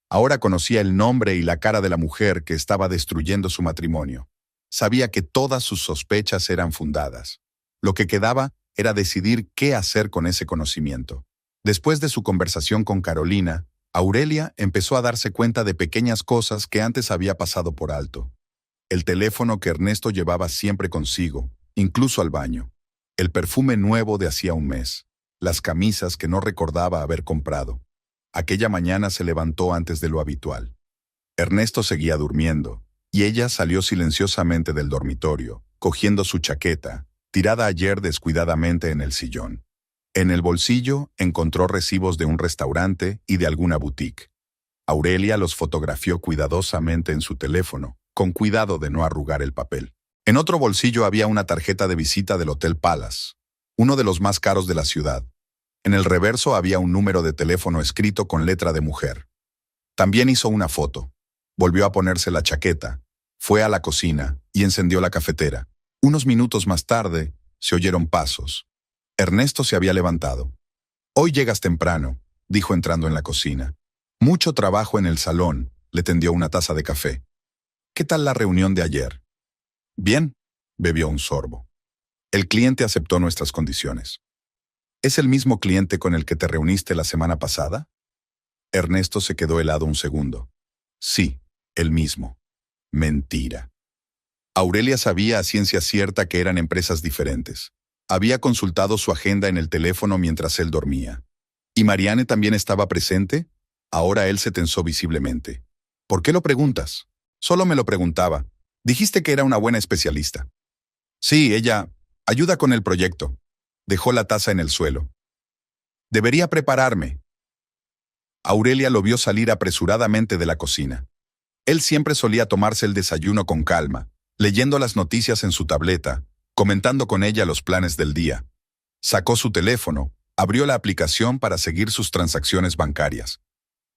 S1: Ahora conocía el nombre y la cara de la mujer que estaba destruyendo su matrimonio. Sabía que todas sus sospechas eran fundadas. Lo que quedaba era decidir qué hacer con ese conocimiento. Después de su conversación con Carolina, Aurelia empezó a darse cuenta de pequeñas cosas que antes había pasado por alto. El teléfono que Ernesto llevaba siempre consigo, incluso al baño. El perfume nuevo de hacía un mes. Las camisas que no recordaba haber comprado. Aquella mañana se levantó antes de lo habitual. Ernesto seguía durmiendo, y ella salió silenciosamente del dormitorio, cogiendo su chaqueta, tirada ayer descuidadamente en el sillón. En el bolsillo encontró recibos de un restaurante y de alguna boutique. Aurelia los fotografió cuidadosamente en su teléfono, con cuidado de no arrugar el papel. En otro bolsillo había una tarjeta de visita del Hotel Palace, uno de los más caros de la ciudad. En el reverso había un número de teléfono escrito con letra de mujer. También hizo una foto. Volvió a ponerse la chaqueta, fue a la cocina y encendió la cafetera. Unos minutos más tarde, se oyeron pasos. Ernesto se había levantado. «Hoy llegas temprano», dijo entrando en la cocina. «Mucho trabajo en el salón», le tendió una taza de café. «¿Qué tal la reunión de ayer?» «Bien», bebió un sorbo. «El cliente aceptó nuestras condiciones». «¿Es el mismo cliente con el que te reuniste la semana pasada?» Ernesto se quedó helado un segundo. «Sí, el mismo». «Mentira». Aurelia sabía a ciencia cierta que eran empresas diferentes. Había consultado su agenda en el teléfono mientras él dormía. ¿Y Marianne también estaba presente? Ahora él se tensó visiblemente. ¿Por qué lo preguntas? Solo me lo preguntaba. Dijiste que era una buena especialista. Sí, ella ayuda con el proyecto. Dejó la taza en el suelo. Debería prepararme. Aurelia lo vio salir apresuradamente de la cocina. Él siempre solía tomarse el desayuno con calma, leyendo las noticias en su tableta, comentando con ella los planes del día. Sacó su teléfono, abrió la aplicación para seguir sus transacciones bancarias.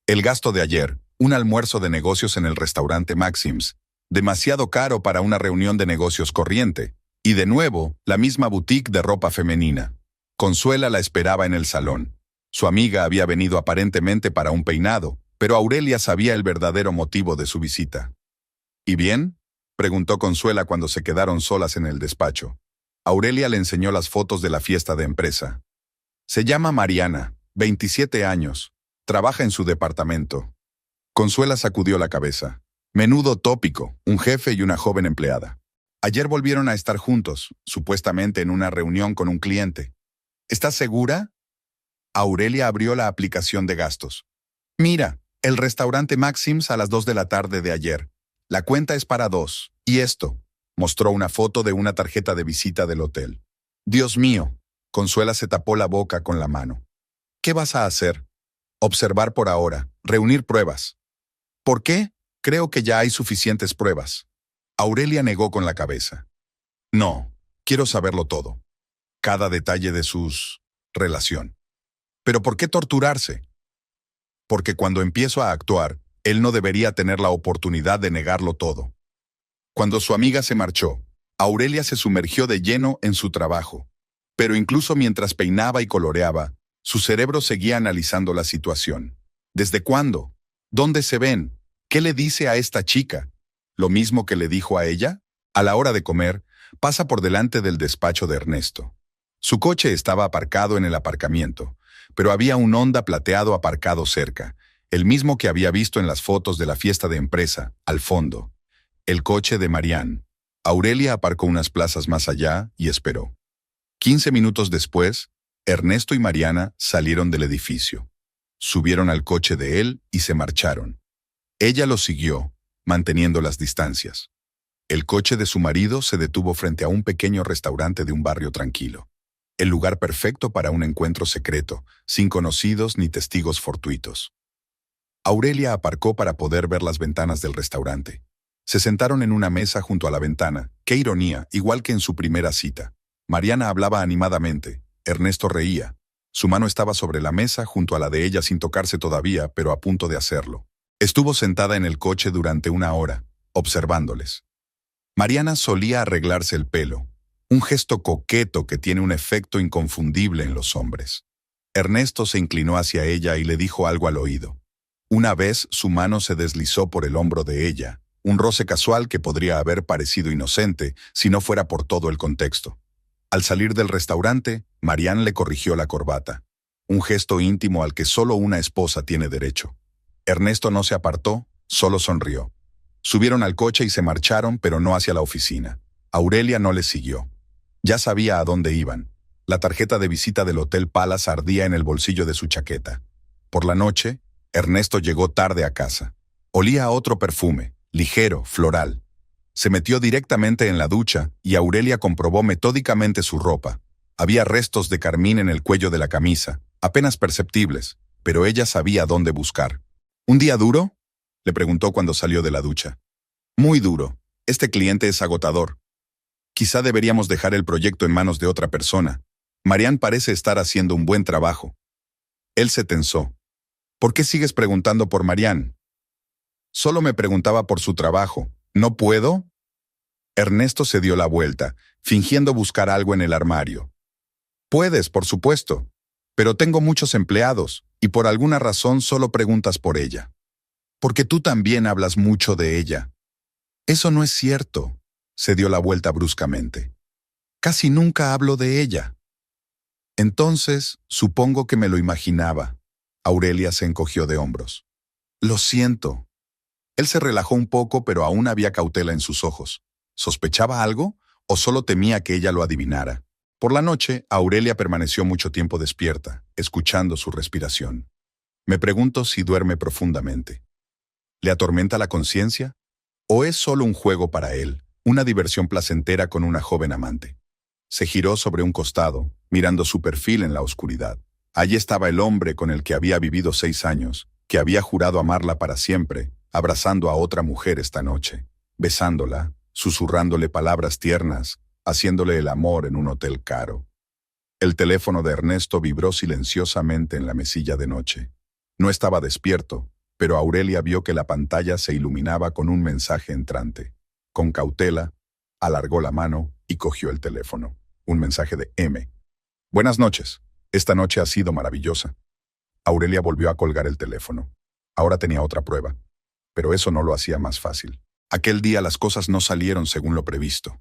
S1: El gasto de ayer, un almuerzo de negocios en el restaurante Maxim's, demasiado caro para una reunión de negocios corriente, y de nuevo, la misma boutique de ropa femenina. Consuela la esperaba en el salón. Su amiga había venido aparentemente para un peinado, pero Aurelia sabía el verdadero motivo de su visita. ¿Y bien?, preguntó Consuela cuando se quedaron solas en el despacho. Aurelia le enseñó las fotos de la fiesta de empresa. Se llama Mariana, 27 años. Trabaja en su departamento. Consuela sacudió la cabeza. Menudo tópico, un jefe y una joven empleada. Ayer volvieron a estar juntos, supuestamente en una reunión con un cliente. ¿Estás segura? Aurelia abrió la aplicación de gastos. Mira, el restaurante Maxim's a las 2 de la tarde de ayer. La cuenta es para 2. ¿Y esto? Mostró una foto de una tarjeta de visita del hotel. Dios mío. Consuela se tapó la boca con la mano. ¿Qué vas a hacer? Observar por ahora, reunir pruebas. ¿Por qué? Creo que ya hay suficientes pruebas. Aurelia negó con la cabeza. No, quiero saberlo todo. Cada detalle de sus relación. ¿Pero por qué torturarse? Porque cuando empiezo a actuar, él no debería tener la oportunidad de negarlo todo. Cuando su amiga se marchó, Aurelia se sumergió de lleno en su trabajo. Pero incluso mientras peinaba y coloreaba, su cerebro seguía analizando la situación. ¿Desde cuándo? ¿Dónde se ven? ¿Qué le dice a esta chica? ¿Lo mismo que le dijo a ella? A la hora de comer, pasa por delante del despacho de Ernesto. Su coche estaba aparcado en el aparcamiento, pero había un Honda plateado aparcado cerca, el mismo que había visto en las fotos de la fiesta de empresa, al fondo. El coche de Marianne. Aurelia aparcó unas plazas más allá y esperó. 15 minutos después, Ernesto y Mariana salieron del edificio. Subieron al coche de él y se marcharon. Ella los siguió, manteniendo las distancias. El coche de su marido se detuvo frente a un pequeño restaurante de un barrio tranquilo. El lugar perfecto para un encuentro secreto, sin conocidos ni testigos fortuitos. Aurelia aparcó para poder ver las ventanas del restaurante. Se sentaron en una mesa junto a la ventana. ¡Qué ironía!, igual que en su primera cita. Mariana hablaba animadamente. Ernesto reía. Su mano estaba sobre la mesa junto a la de ella sin tocarse todavía, pero a punto de hacerlo. Estuvo sentada en el coche durante una hora, observándoles. Mariana solía arreglarse el pelo, un gesto coqueto que tiene un efecto inconfundible en los hombres. Ernesto se inclinó hacia ella y le dijo algo al oído. Una vez su mano se deslizó por el hombro de ella, un roce casual que podría haber parecido inocente si no fuera por todo el contexto. Al salir del restaurante, Marianne le corrigió la corbata, un gesto íntimo al que solo una esposa tiene derecho. Ernesto no se apartó, solo sonrió. Subieron al coche y se marcharon, pero no hacia la oficina. Aurelia no les siguió. Ya sabía a dónde iban. La tarjeta de visita del Hotel Palace ardía en el bolsillo de su chaqueta. Por la noche, Ernesto llegó tarde a casa. Olía a otro perfume, ligero, floral. Se metió directamente en la ducha y Aurelia comprobó metódicamente su ropa. Había restos de carmín en el cuello de la camisa, apenas perceptibles, pero ella sabía dónde buscar. ¿Un día duro?, le preguntó cuando salió de la ducha. Muy duro. Este cliente es agotador. Quizá deberíamos dejar el proyecto en manos de otra persona. Marianne parece estar haciendo un buen trabajo. Él se tensó. ¿Por qué sigues preguntando por Marianne? Solo me preguntaba por su trabajo. ¿No puedo? Ernesto se dio la vuelta, fingiendo buscar algo en el armario. Puedes, por supuesto, pero tengo muchos empleados, y por alguna razón solo preguntas por ella. Porque tú también hablas mucho de ella. Eso no es cierto, se dio la vuelta bruscamente. Casi nunca hablo de ella. Entonces, supongo que me lo imaginaba. Aurelia se encogió de hombros. Lo siento. Él se relajó un poco, pero aún había cautela en sus ojos. ¿Sospechaba algo o solo temía que ella lo adivinara? Por la noche, Aurelia permaneció mucho tiempo despierta, escuchando su respiración. Me pregunto si duerme profundamente. ¿Le atormenta la conciencia? ¿O es solo un juego para él, una diversión placentera con una joven amante? Se giró sobre un costado, mirando su perfil en la oscuridad. Allí estaba el hombre con el que había vivido 6 años, que había jurado amarla para siempre, abrazando a otra mujer esta noche, besándola, susurrándole palabras tiernas, haciéndole el amor en un hotel caro. El teléfono de Ernesto vibró silenciosamente en la mesilla de noche. No estaba despierto, pero Aurelia vio que la pantalla se iluminaba con un mensaje entrante. Con cautela, alargó la mano y cogió el teléfono. Un mensaje de M. Buenas noches. Esta noche ha sido maravillosa. Aurelia volvió a colgar el teléfono. Ahora tenía otra prueba. Pero eso no lo hacía más fácil. Aquel día las cosas no salieron según lo previsto.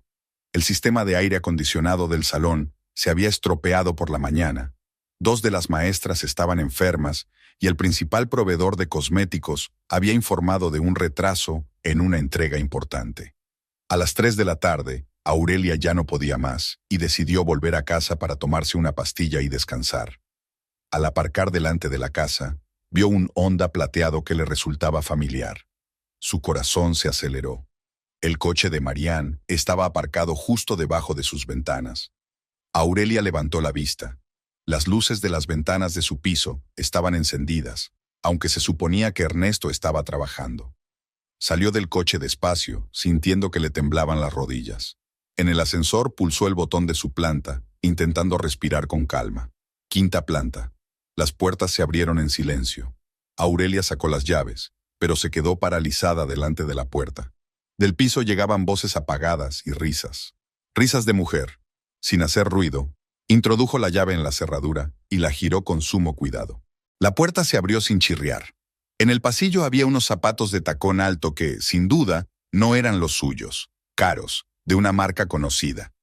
S1: El sistema de aire acondicionado del salón se había estropeado por la mañana. 2 de las maestras estaban enfermas y el principal proveedor de cosméticos había informado de un retraso en una entrega importante. A las 3 de la tarde, Aurelia ya no podía más y decidió volver a casa para tomarse una pastilla y descansar. Al aparcar delante de la casa, vio un Honda plateado que le resultaba familiar. Su corazón se aceleró. El coche de Marianne estaba aparcado justo debajo de sus ventanas. Aurelia levantó la vista. Las luces de las ventanas de su piso estaban encendidas, aunque se suponía que Ernesto estaba trabajando. Salió del coche despacio, sintiendo que le temblaban las rodillas. En el ascensor pulsó el botón de su planta, intentando respirar con calma. 5ª planta. Las puertas se abrieron en silencio. Aurelia sacó las llaves, pero se quedó paralizada delante de la puerta. Del piso llegaban voces apagadas y risas. Risas de mujer. Sin hacer ruido, introdujo la llave en la cerradura y la giró con sumo cuidado. La puerta se abrió sin chirriar. En el pasillo había unos zapatos de tacón alto que, sin duda, no eran los suyos, caros, de una marca conocida.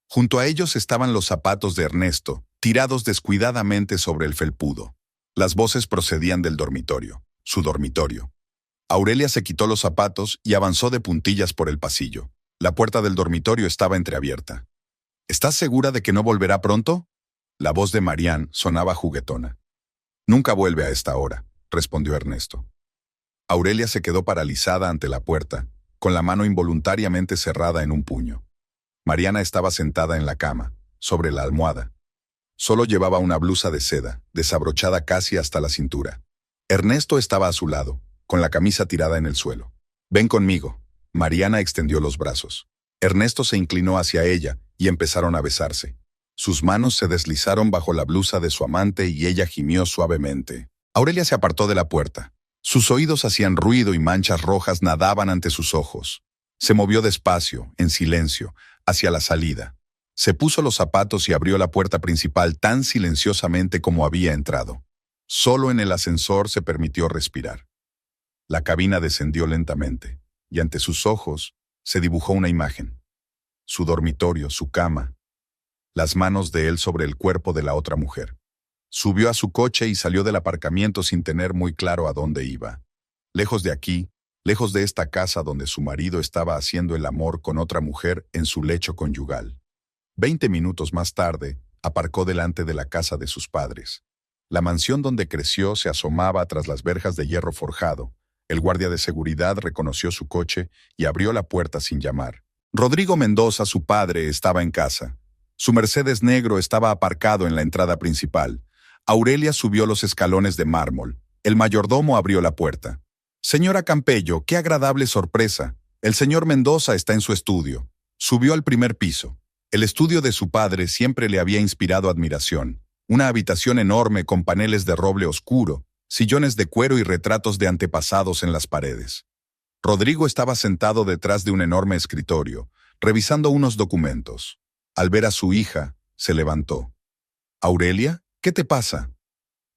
S1: Junto a ellos estaban los zapatos de Ernesto, tirados descuidadamente sobre el felpudo. Las voces procedían del dormitorio, su dormitorio. Aurelia se quitó los zapatos y avanzó de puntillas por el pasillo. La puerta del dormitorio estaba entreabierta. ¿Estás segura de que no volverá pronto? La voz de Marianne sonaba juguetona. Nunca vuelve a esta hora, respondió Ernesto. Aurelia se quedó paralizada ante la puerta, con la mano involuntariamente cerrada en un puño. Mariana estaba sentada en la cama, sobre la almohada. Solo llevaba una blusa de seda, desabrochada casi hasta la cintura. Ernesto estaba a su lado, con la camisa tirada en el suelo. «Ven conmigo». Mariana extendió los brazos. Ernesto se inclinó hacia ella y empezaron a besarse. Sus manos se deslizaron bajo la blusa de su amante y ella gimió suavemente. Aurelia se apartó de la puerta. Sus oídos hacían ruido y manchas rojas nadaban ante sus ojos. Se movió despacio, en silencio, hacia la salida. Se puso los zapatos y abrió la puerta principal tan silenciosamente como había entrado. Solo en el ascensor se permitió respirar. La cabina descendió lentamente, y ante sus ojos se dibujó una imagen. Su dormitorio, su cama, las manos de él sobre el cuerpo de la otra mujer. Subió a su coche y salió del aparcamiento sin tener muy claro a dónde iba. Lejos de aquí, lejos de esta casa donde su marido estaba haciendo el amor con otra mujer en su lecho conyugal. 20 minutos más tarde, aparcó delante de la casa de sus padres. La mansión donde creció se asomaba tras las verjas de hierro forjado. El guardia de seguridad reconoció su coche y abrió la puerta sin llamar. Rodrigo Mendoza, su padre, estaba en casa. Su Mercedes negro estaba aparcado en la entrada principal. Aurelia subió los escalones de mármol. El mayordomo abrió la puerta. «Señora Campello, qué agradable sorpresa. El señor Mendoza está en su estudio». Subió al primer piso. El estudio de su padre siempre le había inspirado admiración. Una habitación enorme con paneles de roble oscuro, sillones de cuero y retratos de antepasados en las paredes. Rodrigo estaba sentado detrás de un enorme escritorio, revisando unos documentos. Al ver a su hija, se levantó. «¿Aurelia? ¿Qué te pasa?»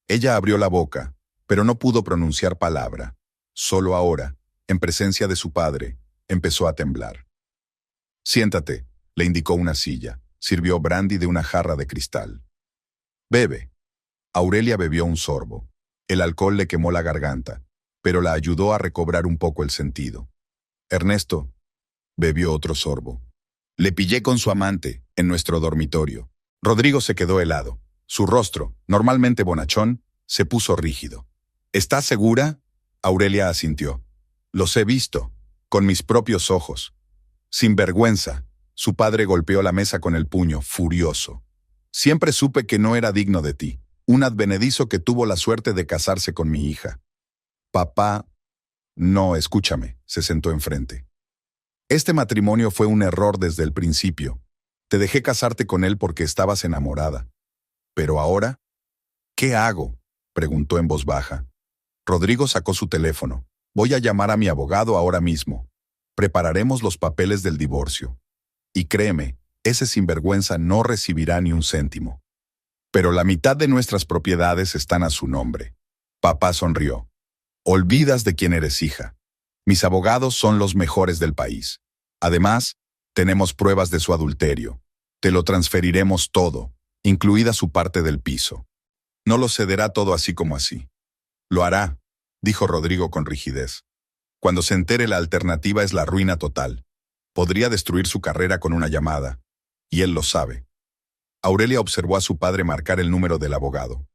S1: Ella abrió la boca, pero no pudo pronunciar palabra. Solo ahora, en presencia de su padre, empezó a temblar. «Siéntate», le indicó una silla. Sirvió brandy de una jarra de cristal. «Bebe». Aurelia bebió un sorbo. El alcohol le quemó la garganta, pero la ayudó a recobrar un poco el sentido. Ernesto bebió otro sorbo. «Le pillé con su amante, en nuestro dormitorio. Rodrigo se quedó helado. Su rostro, normalmente bonachón, se puso rígido. ¿Estás segura? Aurelia asintió. Los he visto, con mis propios ojos. Sin vergüenza, su padre golpeó la mesa con el puño, furioso. Siempre supe que no era digno de ti, un advenedizo que tuvo la suerte de casarse con mi hija. Papá, no, escúchame, se sentó enfrente. Este matrimonio fue un error desde el principio. Te dejé casarte con él porque estabas enamorada. Pero ahora, ¿qué hago?, preguntó en voz baja. Rodrigo sacó su teléfono. Voy a llamar a mi abogado ahora mismo. Prepararemos los papeles del divorcio. Y créeme, ese sinvergüenza no recibirá ni un céntimo. Pero la mitad de nuestras propiedades están a su nombre. Papá sonrió. Olvidas de quién eres hija. Mis abogados son los mejores del país. Además, tenemos pruebas de su adulterio. Te lo transferiremos todo, incluida su parte del piso. No lo cederá todo así como así. Lo hará, dijo Rodrigo con rigidez. Cuando se entere, la alternativa es la ruina total. Podría destruir su carrera con una llamada. Y él lo sabe. Aurelia observó a su padre marcar el número del abogado.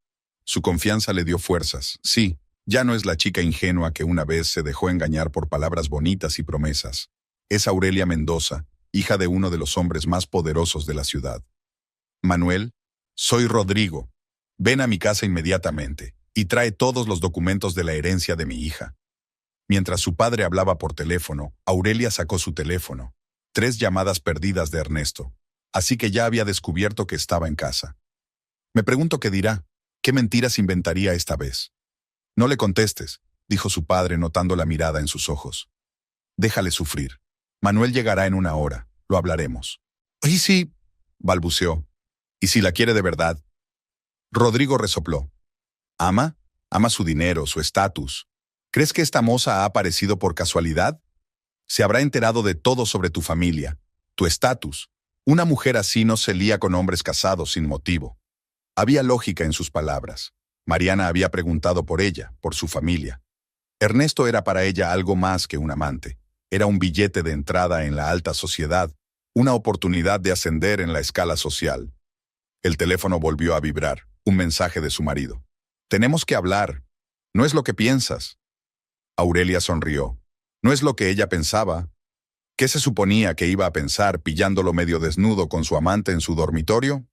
S1: Su confianza le dio fuerzas. Sí, ya no es la chica ingenua que una vez se dejó engañar por palabras bonitas y promesas. Es Aurelia Mendoza, hija de uno de los hombres más poderosos de la ciudad. Manuel, soy Rodrigo. Ven a mi casa inmediatamente y trae todos los documentos de la herencia de mi hija. Mientras su padre hablaba por teléfono, Aurelia sacó su teléfono. 3 llamadas perdidas de Ernesto. Así que ya había descubierto que estaba en casa. Me pregunto qué dirá. ¿Qué mentiras inventaría esta vez? No le contestes, dijo su padre notando la mirada en sus ojos. Déjale sufrir. Manuel llegará en 1 hora. Lo hablaremos. ¿Y sí?, balbuceó. ¿Y si la quiere de verdad? Rodrigo resopló. ¿Ama? ¿Ama su dinero, su estatus? ¿Crees que esta moza ha aparecido por casualidad? Se habrá enterado de todo sobre tu familia, tu estatus. Una mujer así no se lía con hombres casados sin motivo. Había lógica en sus palabras. Mariana había preguntado por ella, por su familia. Ernesto era para ella algo más que un amante. Era un billete de entrada en la alta sociedad, una oportunidad de ascender en la escala social. El teléfono volvió a vibrar, un mensaje de su marido. Tenemos que hablar. No es lo que piensas. Aurelia sonrió. No es lo que ella pensaba. ¿Qué se suponía que iba a pensar pillándolo medio desnudo con su amante en su dormitorio?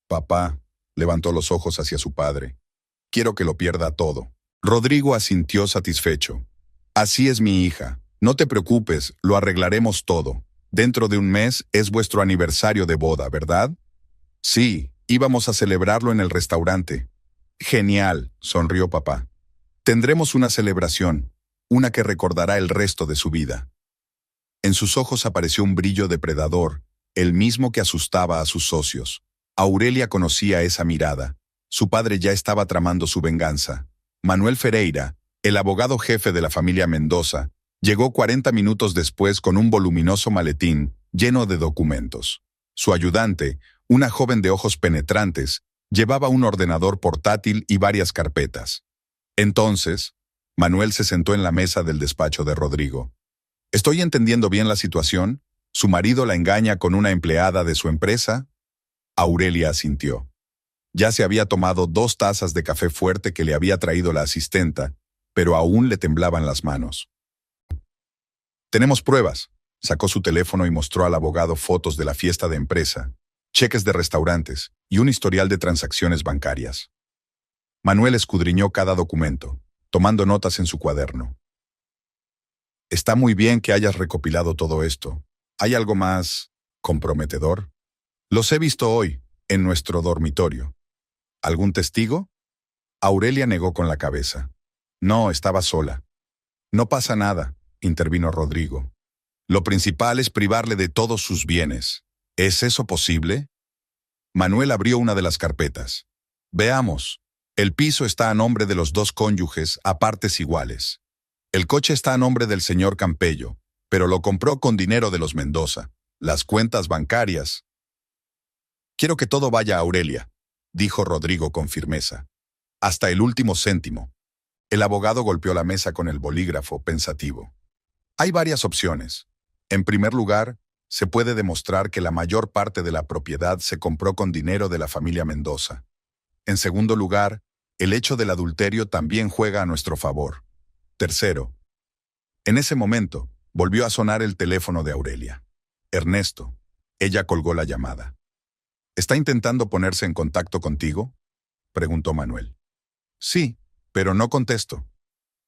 S1: Papá, levantó los ojos hacia su padre. Quiero que lo pierda todo. Rodrigo asintió satisfecho. Así es mi hija. No te preocupes, lo arreglaremos todo. Dentro de 1 mes es vuestro aniversario de boda, ¿verdad? Sí, íbamos a celebrarlo en el restaurante. Genial, sonrió papá. Tendremos una celebración, una que recordará el resto de su vida. En sus ojos apareció un brillo depredador, el mismo que asustaba a sus socios. Aurelia conocía esa mirada. Su padre ya estaba tramando su venganza. Manuel Ferreira, el abogado jefe de la familia Mendoza, llegó 40 minutos después con un voluminoso maletín lleno de documentos. Su ayudante, una joven de ojos penetrantes, llevaba un ordenador portátil y varias carpetas. Entonces, Manuel se sentó en la mesa del despacho de Rodrigo. ¿Estoy entendiendo bien la situación? ¿Su marido la engaña con una empleada de su empresa? Aurelia asintió. Ya se había tomado 2 tazas de café fuerte que le había traído la asistenta, pero aún le temblaban las manos. Tenemos pruebas. Sacó su teléfono y mostró al abogado fotos de la fiesta de empresa, cheques de restaurantes y un historial de transacciones bancarias. Manuel escudriñó cada documento, tomando notas en su cuaderno. Está muy bien que hayas recopilado todo esto. ¿Hay algo más comprometedor? Los he visto hoy, en nuestro dormitorio. ¿Algún testigo? Aurelia negó con la cabeza. No, estaba sola. No pasa nada, intervino Rodrigo. Lo principal es privarle de todos sus bienes. ¿Es eso posible? Manuel abrió una de las carpetas. Veamos. El piso está a nombre de los 2 cónyuges a partes iguales. El coche está a nombre del señor Campello, pero lo compró con dinero de los Mendoza. Las cuentas bancarias. Quiero que todo vaya a Aurelia, dijo Rodrigo con firmeza. Hasta el último céntimo. El abogado golpeó la mesa con el bolígrafo, pensativo. Hay varias opciones. En primer lugar, se puede demostrar que la mayor parte de la propiedad se compró con dinero de la familia Mendoza. En segundo lugar, el hecho del adulterio también juega a nuestro favor. Tercero, en ese momento, volvió a sonar el teléfono de Aurelia. Ernesto. Ella colgó la llamada. ¿Está intentando ponerse en contacto contigo?, preguntó Manuel. Sí, pero no contesto.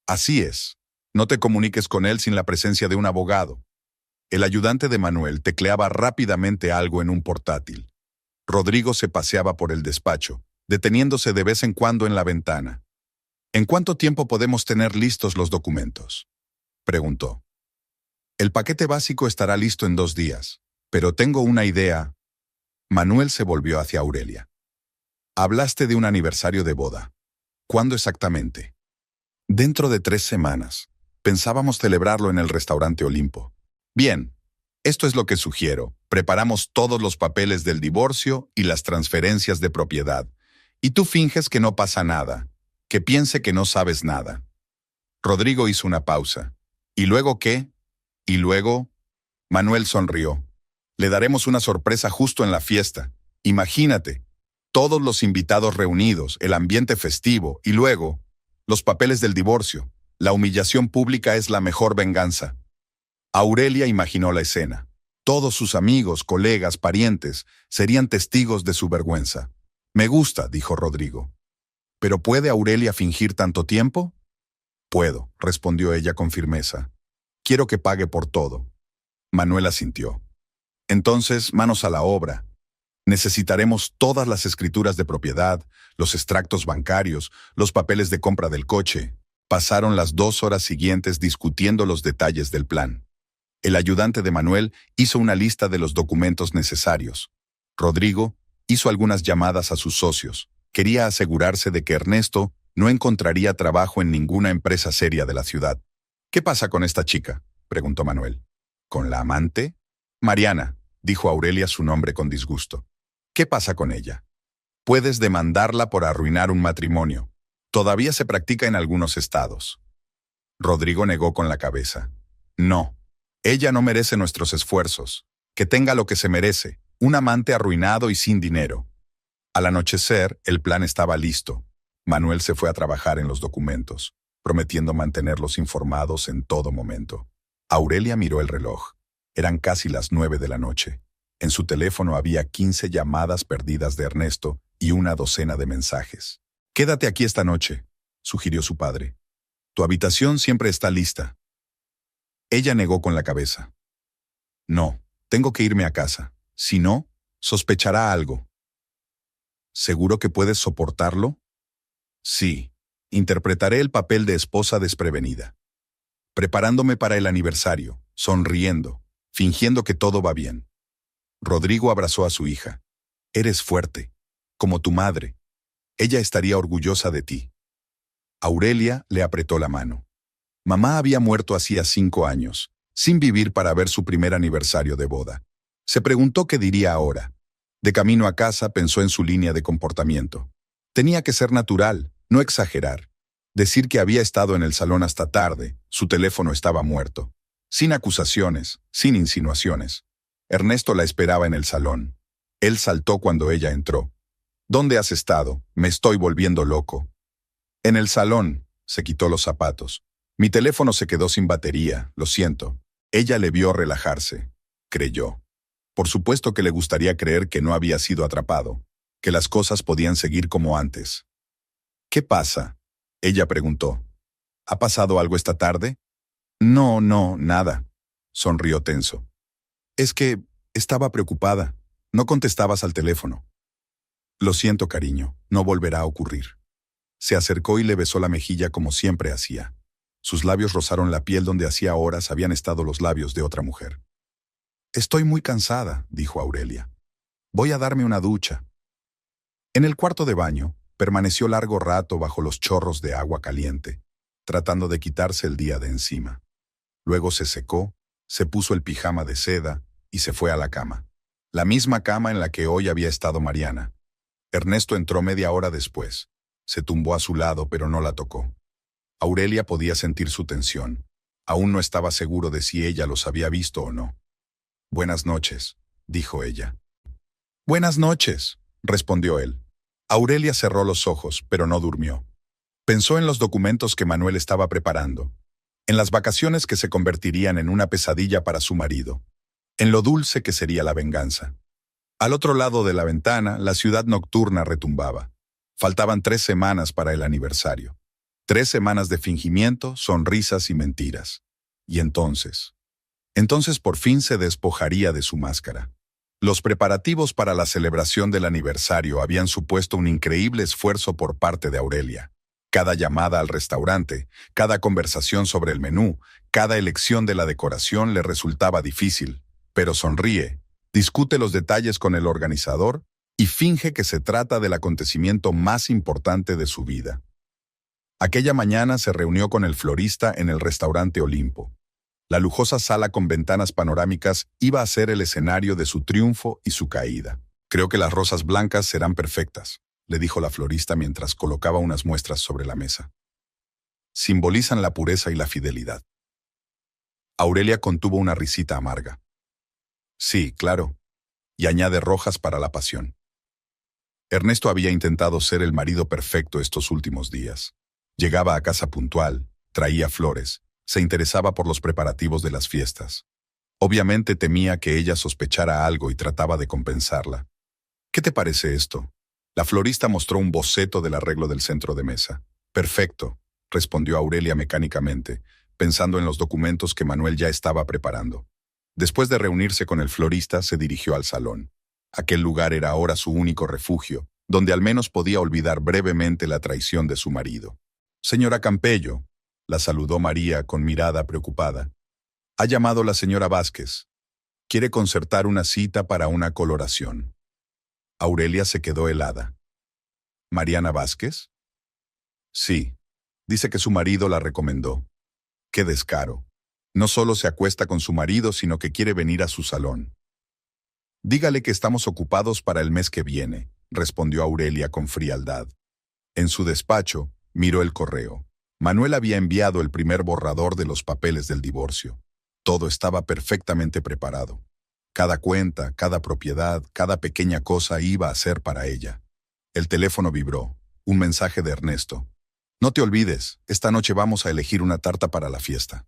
S1: Así es. No te comuniques con él sin la presencia de un abogado. El ayudante de Manuel tecleaba rápidamente algo en un portátil. Rodrigo se paseaba por el despacho, deteniéndose de vez en cuando en la ventana. ¿En cuánto tiempo podemos tener listos los documentos?, preguntó. El paquete básico estará listo en 2 días, pero tengo una idea. Manuel se volvió hacia Aurelia. Hablaste de un aniversario de boda. ¿Cuándo exactamente? Dentro de 3 semanas. Pensábamos celebrarlo en el restaurante Olimpo. Bien, esto es lo que sugiero. Preparamos todos los papeles del divorcio y las transferencias de propiedad. Y tú finges que no pasa nada, que piense que no sabes nada. Rodrigo hizo una pausa. ¿Y luego qué? ¿Y luego? Manuel sonrió. Le daremos una sorpresa justo en la fiesta. Imagínate, todos los invitados reunidos, el ambiente festivo y luego, los papeles del divorcio. La humillación pública es la mejor venganza. Aurelia imaginó la escena. Todos sus amigos, colegas, parientes serían testigos de su vergüenza. Me gusta, dijo Rodrigo. ¿Pero puede Aurelia fingir tanto tiempo? Puedo, respondió ella con firmeza. Quiero que pague por todo. Manuel asintió. Entonces, manos a la obra. Necesitaremos todas las escrituras de propiedad, los extractos bancarios, los papeles de compra del coche. Pasaron las 2 horas siguientes discutiendo los detalles del plan. El ayudante de Manuel hizo una lista de los documentos necesarios. Rodrigo hizo algunas llamadas a sus socios. Quería asegurarse de que Ernesto no encontraría trabajo en ninguna empresa seria de la ciudad. ¿Qué pasa con esta chica?, preguntó Manuel. ¿Con la amante? Mariana, dijo Aurelia su nombre con disgusto. ¿Qué pasa con ella? Puedes demandarla por arruinar un matrimonio. Todavía se practica en algunos estados. Rodrigo negó con la cabeza. No, ella no merece nuestros esfuerzos. Que tenga lo que se merece, un amante arruinado y sin dinero. Al anochecer, el plan estaba listo. Manuel se fue a trabajar en los documentos, prometiendo mantenerlos informados en todo momento. Aurelia miró el reloj. Eran casi las 9 de la noche. En su teléfono había 15 llamadas perdidas de Ernesto y una docena de mensajes. Quédate aquí esta noche, sugirió su padre. Tu habitación siempre está lista. Ella negó con la cabeza. No, tengo que irme a casa. Si no, sospechará algo. ¿Seguro que puedes soportarlo? Sí, interpretaré el papel de esposa desprevenida. Preparándome para el aniversario, sonriendo, fingiendo que todo va bien. Rodrigo abrazó a su hija. Eres fuerte, como tu madre. Ella estaría orgullosa de ti. Aurelia le apretó la mano. Mamá había muerto hacía 5 años, sin vivir para ver su primer aniversario de boda. Se preguntó qué diría ahora. De camino a casa pensó en su línea de comportamiento. Tenía que ser natural, no exagerar. Decir que había estado en el salón hasta tarde, su teléfono estaba muerto. Sin acusaciones, sin insinuaciones. Ernesto la esperaba en el salón. Él saltó cuando ella entró. ¿Dónde has estado? Me estoy volviendo loco. En el salón. Se quitó los zapatos. Mi teléfono se quedó sin batería, lo siento. Ella le vio relajarse. Creyó. Por supuesto que le gustaría creer que no había sido atrapado, que las cosas podían seguir como antes. ¿Qué pasa?, ella preguntó. ¿Ha pasado algo esta tarde? No, nada. Sonrió tenso. Es que estaba preocupada. No contestabas al teléfono. Lo siento, cariño, no volverá a ocurrir. Se acercó y le besó la mejilla como siempre hacía. Sus labios rozaron la piel donde hacía horas habían estado los labios de otra mujer. Estoy muy cansada, dijo Aurelia. Voy a darme una ducha. En el cuarto de baño, permaneció largo rato bajo los chorros de agua caliente, tratando de quitarse el día de encima. Luego se secó, se puso el pijama de seda y se fue a la cama. La misma cama en la que hoy había estado Mariana. Ernesto entró media hora después. Se tumbó a su lado, pero no la tocó. Aurelia podía sentir su tensión. Aún no estaba seguro de si ella los había visto o no. Buenas noches, dijo ella. Buenas noches, respondió él. Aurelia cerró los ojos, pero no durmió. Pensó en los documentos que Manuel estaba preparando, en las vacaciones que se convertirían en una pesadilla para su marido, en lo dulce que sería la venganza. Al otro lado de la ventana, la ciudad nocturna retumbaba. Faltaban 3 semanas para el aniversario. 3 semanas de fingimiento, sonrisas y mentiras. Y entonces por fin se despojaría de su máscara. Los preparativos para la celebración del aniversario habían supuesto un increíble esfuerzo por parte de Aurelia. Cada llamada al restaurante, cada conversación sobre el menú, cada elección de la decoración le resultaba difícil, pero sonríe, discute los detalles con el organizador y finge que se trata del acontecimiento más importante de su vida. Aquella mañana se reunió con el florista en el restaurante Olimpo. La lujosa sala con ventanas panorámicas iba a ser el escenario de su triunfo y su caída. Creo que las rosas blancas serán perfectas, le dijo la florista mientras colocaba unas muestras sobre la mesa. Simbolizan la pureza y la fidelidad. Aurelia contuvo una risita amarga. Sí, claro. Y añade rojas para la pasión. Ernesto había intentado ser el marido perfecto estos últimos días. Llegaba a casa puntual, traía flores, se interesaba por los preparativos de las fiestas. Obviamente temía que ella sospechara algo y trataba de compensarla. ¿Qué te parece esto? La florista mostró un boceto del arreglo del centro de mesa. Perfecto, respondió Aurelia mecánicamente, pensando en los documentos que Manuel ya estaba preparando. Después de reunirse con el florista, se dirigió al salón. Aquel lugar era ahora su único refugio, donde al menos podía olvidar brevemente la traición de su marido. Señora Campello, la saludó María con mirada preocupada. Ha llamado la señora Vázquez. Quiere concertar una cita para una coloración. Aurelia se quedó helada. ¿Mariana Vázquez? Sí. Dice que su marido la recomendó. ¡Qué descaro! No solo se acuesta con su marido, sino que quiere venir a su salón. Dígale que estamos ocupados para el mes que viene, respondió Aurelia con frialdad. En su despacho, miró el correo. Manuel había enviado el primer borrador de los papeles del divorcio. Todo estaba perfectamente preparado. Cada cuenta, cada propiedad, cada pequeña cosa iba a ser para ella. El teléfono vibró. Un mensaje de Ernesto. No te olvides, esta noche vamos a elegir una tarta para la fiesta.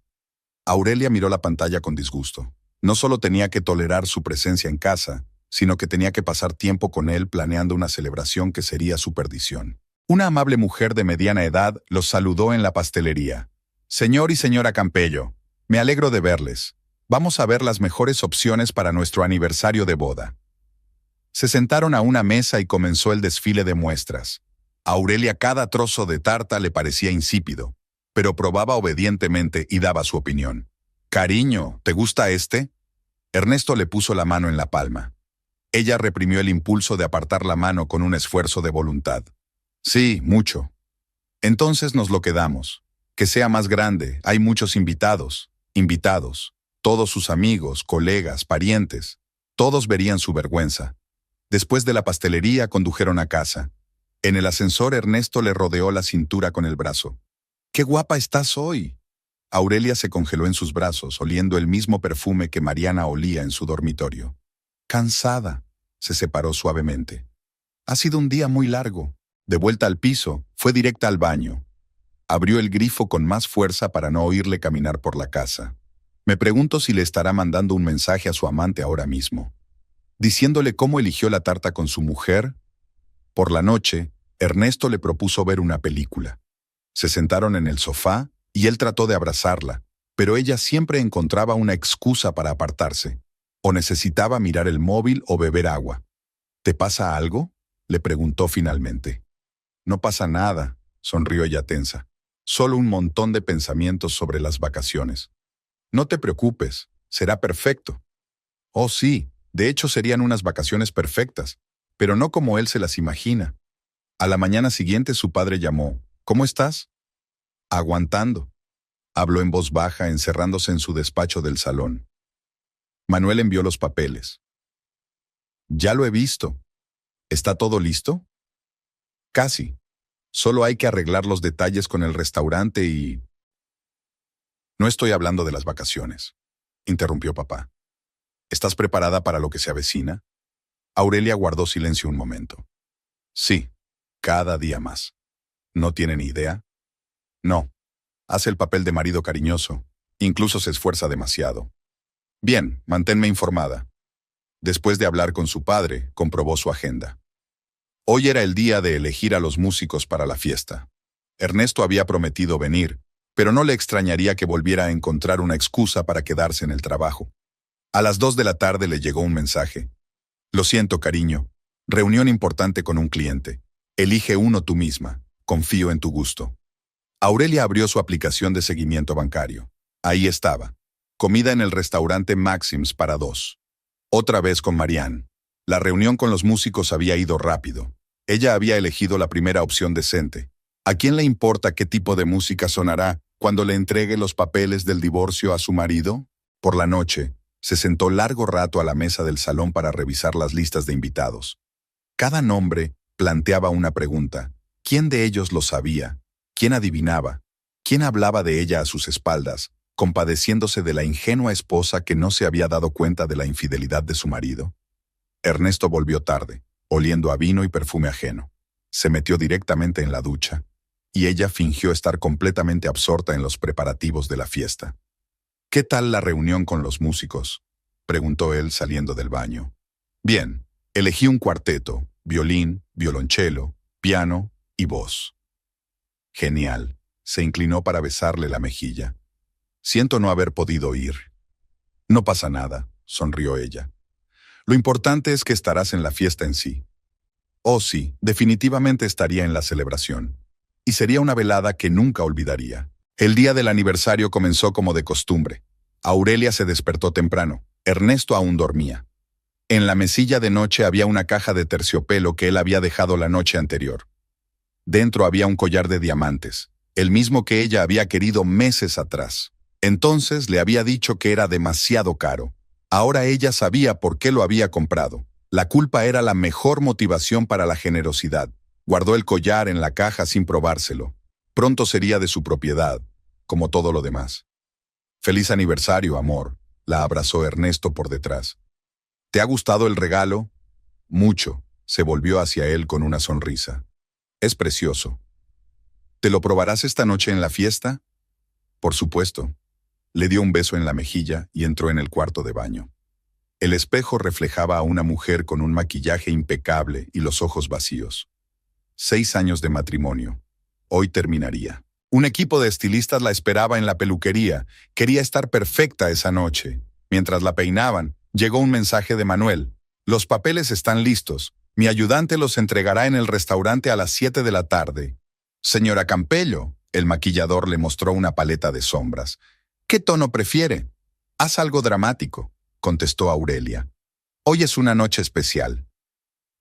S1: Aurelia miró la pantalla con disgusto. No solo tenía que tolerar su presencia en casa, sino que tenía que pasar tiempo con él planeando una celebración que sería su perdición. Una amable mujer de mediana edad los saludó en la pastelería. Señor y señora Campello, me alegro de verles. Vamos a ver las mejores opciones para nuestro aniversario de boda. Se sentaron a una mesa y comenzó el desfile de muestras. A Aurelia cada trozo de tarta le parecía insípido, pero probaba obedientemente y daba su opinión. Cariño, ¿te gusta este? Ernesto le puso la mano en la palma. Ella reprimió el impulso de apartar la mano con un esfuerzo de voluntad. Sí, mucho. Entonces nos lo quedamos. Que sea más grande, hay muchos invitados. Todos sus amigos, colegas, parientes. Todos verían su vergüenza. Después de la pastelería condujeron a casa. En el ascensor Ernesto le rodeó la cintura con el brazo. ¡Qué guapa estás hoy! Aurelia se congeló en sus brazos, oliendo el mismo perfume que Mariana olía en su dormitorio. Cansada, se separó suavemente. Ha sido un día muy largo. De vuelta al piso, fue directa al baño. Abrió el grifo con más fuerza para no oírle caminar por la casa. Me pregunto si le estará mandando un mensaje a su amante ahora mismo, diciéndole cómo eligió la tarta con su mujer. Por la noche, Ernesto le propuso ver una película. Se sentaron en el sofá y él trató de abrazarla, pero ella siempre encontraba una excusa para apartarse. O necesitaba mirar el móvil o beber agua. ¿Te pasa algo?, le preguntó finalmente. No pasa nada, sonrió ella tensa. Solo un montón de pensamientos sobre las vacaciones. No te preocupes, será perfecto. Oh sí, de hecho serían unas vacaciones perfectas, pero no como él se las imagina. A la mañana siguiente su padre llamó. ¿Cómo estás? Aguantando. Habló en voz baja, encerrándose en su despacho del salón. Manuel envió los papeles. Ya lo he visto. ¿Está todo listo? Casi. Solo hay que arreglar los detalles con el restaurante y... No estoy hablando de las vacaciones, interrumpió papá. ¿Estás preparada para lo que se avecina? Aurelia guardó silencio un momento. Sí, cada día más. ¿No tiene ni idea? No. Hace el papel de marido cariñoso. Incluso se esfuerza demasiado. Bien, manténme informada. Después de hablar con su padre, comprobó su agenda. Hoy era el día de elegir a los músicos para la fiesta. Ernesto había prometido venir, pero no le extrañaría que volviera a encontrar una excusa para quedarse en el trabajo. A las 2 de la tarde le llegó un mensaje. Lo siento, cariño. Reunión importante con un cliente. Elige uno tú misma. Confío en tu gusto. Aurelia abrió su aplicación de seguimiento bancario. Ahí estaba. Comida en el restaurante Maxims para 2. Otra vez con Marianne. La reunión con los músicos había ido rápido. Ella había elegido la primera opción decente. ¿A quién le importa qué tipo de música sonará cuando le entregue los papeles del divorcio a su marido? Por la noche, se sentó largo rato a la mesa del salón para revisar las listas de invitados. Cada nombre planteaba una pregunta. ¿Quién de ellos lo sabía? ¿Quién adivinaba? ¿Quién hablaba de ella a sus espaldas, compadeciéndose de la ingenua esposa que no se había dado cuenta de la infidelidad de su marido? Ernesto volvió tarde, oliendo a vino y perfume ajeno. Se metió directamente en la ducha, y ella fingió estar completamente absorta en los preparativos de la fiesta. ¿Qué tal la reunión con los músicos?, preguntó él saliendo del baño. Bien, elegí un cuarteto, violín, violonchelo, piano y voz. Genial, se inclinó para besarle la mejilla. Siento no haber podido ir. No pasa nada, sonrió ella. Lo importante es que estarás en la fiesta en sí. Oh sí, definitivamente estaría en la celebración. Y sería una velada que nunca olvidaría. El día del aniversario comenzó como de costumbre. Aurelia se despertó temprano. Ernesto aún dormía. En la mesilla de noche había una caja de terciopelo que él había dejado la noche anterior. Dentro había un collar de diamantes, el mismo que ella había querido meses atrás. Entonces le había dicho que era demasiado caro. Ahora ella sabía por qué lo había comprado. La culpa era la mejor motivación para la generosidad. Guardó el collar en la caja sin probárselo. Pronto sería de su propiedad, como todo lo demás. Feliz aniversario, amor, la abrazó Ernesto por detrás. ¿Te ha gustado el regalo? Mucho, se volvió hacia él con una sonrisa. Es precioso. ¿Te lo probarás esta noche en la fiesta? Por supuesto. Le dio un beso en la mejilla y entró en el cuarto de baño. El espejo reflejaba a una mujer con un maquillaje impecable y los ojos vacíos. 6 años de matrimonio. Hoy terminaría. Un equipo de estilistas la esperaba en la peluquería. Quería estar perfecta esa noche. Mientras la peinaban, llegó un mensaje de Manuel. Los papeles están listos. Mi ayudante los entregará en el restaurante a las 7 de la tarde. Señora Campello, el maquillador le mostró una paleta de sombras. ¿Qué tono prefiere? Haz algo dramático, contestó Aurelia. Hoy es una noche especial.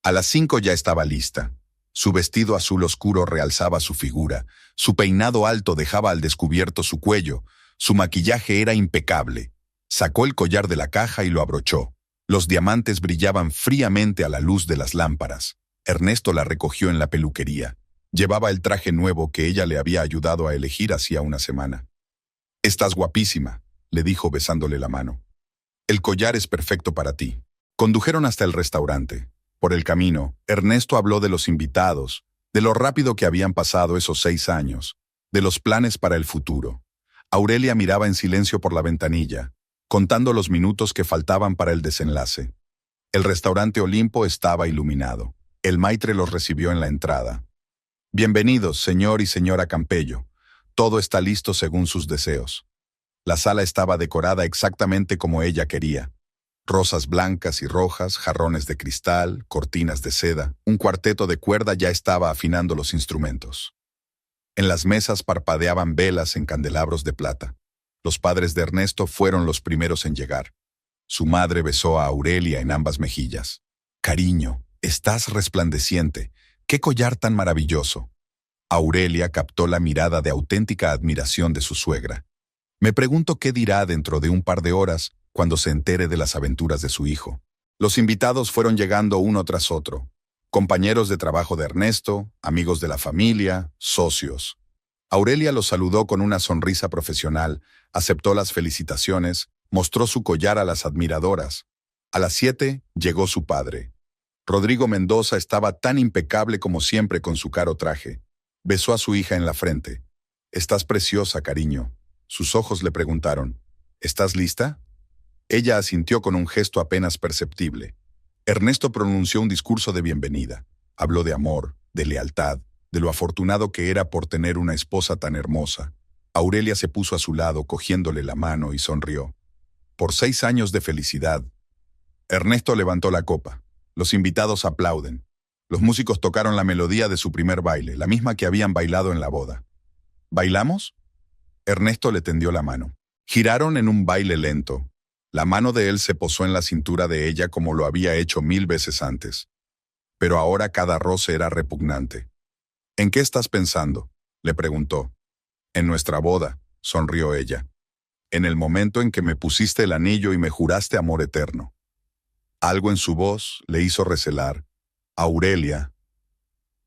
S1: A las 5 ya estaba lista. Su vestido azul oscuro realzaba su figura, su peinado alto dejaba al descubierto su cuello, su maquillaje era impecable. Sacó el collar de la caja y lo abrochó. Los diamantes brillaban fríamente a la luz de las lámparas. Ernesto la recogió en la peluquería. Llevaba el traje nuevo que ella le había ayudado a elegir hacía una semana. «Estás guapísima», le dijo besándole la mano. «El collar es perfecto para ti». Condujeron hasta el restaurante. Por el camino, Ernesto habló de los invitados, de lo rápido que habían pasado esos 6 años, de los planes para el futuro. Aurelia miraba en silencio por la ventanilla, contando los minutos que faltaban para el desenlace. El restaurante Olimpo estaba iluminado. El maitre los recibió en la entrada. «Bienvenidos, señor y señora Campello. Todo está listo según sus deseos». La sala estaba decorada exactamente como ella quería. Rosas blancas y rojas, jarrones de cristal, cortinas de seda. Un cuarteto de cuerda ya estaba afinando los instrumentos. En las mesas parpadeaban velas en candelabros de plata. Los padres de Ernesto fueron los primeros en llegar. Su madre besó a Aurelia en ambas mejillas. «Cariño, estás resplandeciente. ¡Qué collar tan maravilloso!». Aurelia captó la mirada de auténtica admiración de su suegra. «Me pregunto qué dirá dentro de un par de horas cuando se entere de las aventuras de su hijo». Los invitados fueron llegando uno tras otro. Compañeros de trabajo de Ernesto, amigos de la familia, socios. Aurelia los saludó con una sonrisa profesional, aceptó las felicitaciones, mostró su collar a las admiradoras. A las 7 llegó su padre. Rodrigo Mendoza estaba tan impecable como siempre con su caro traje. Besó a su hija en la frente. «Estás preciosa, cariño». Sus ojos le preguntaron, «¿Estás lista?». Ella asintió con un gesto apenas perceptible. Ernesto pronunció un discurso de bienvenida. Habló de amor, de lealtad, de lo afortunado que era por tener una esposa tan hermosa. Aurelia se puso a su lado, cogiéndole la mano, y sonrió. «Por 6 años de felicidad». Ernesto levantó la copa. Los invitados aplauden. Los músicos tocaron la melodía de su primer baile, la misma que habían bailado en la boda. ¿Bailamos? Ernesto le tendió la mano. Giraron en un baile lento. La mano de él se posó en la cintura de ella como lo había hecho 1000 veces antes. Pero ahora cada roce era repugnante. «¿En qué estás pensando?», le preguntó. «En nuestra boda», sonrió ella. «En el momento en que me pusiste el anillo y me juraste amor eterno». Algo en su voz le hizo recelar. «Aurelia».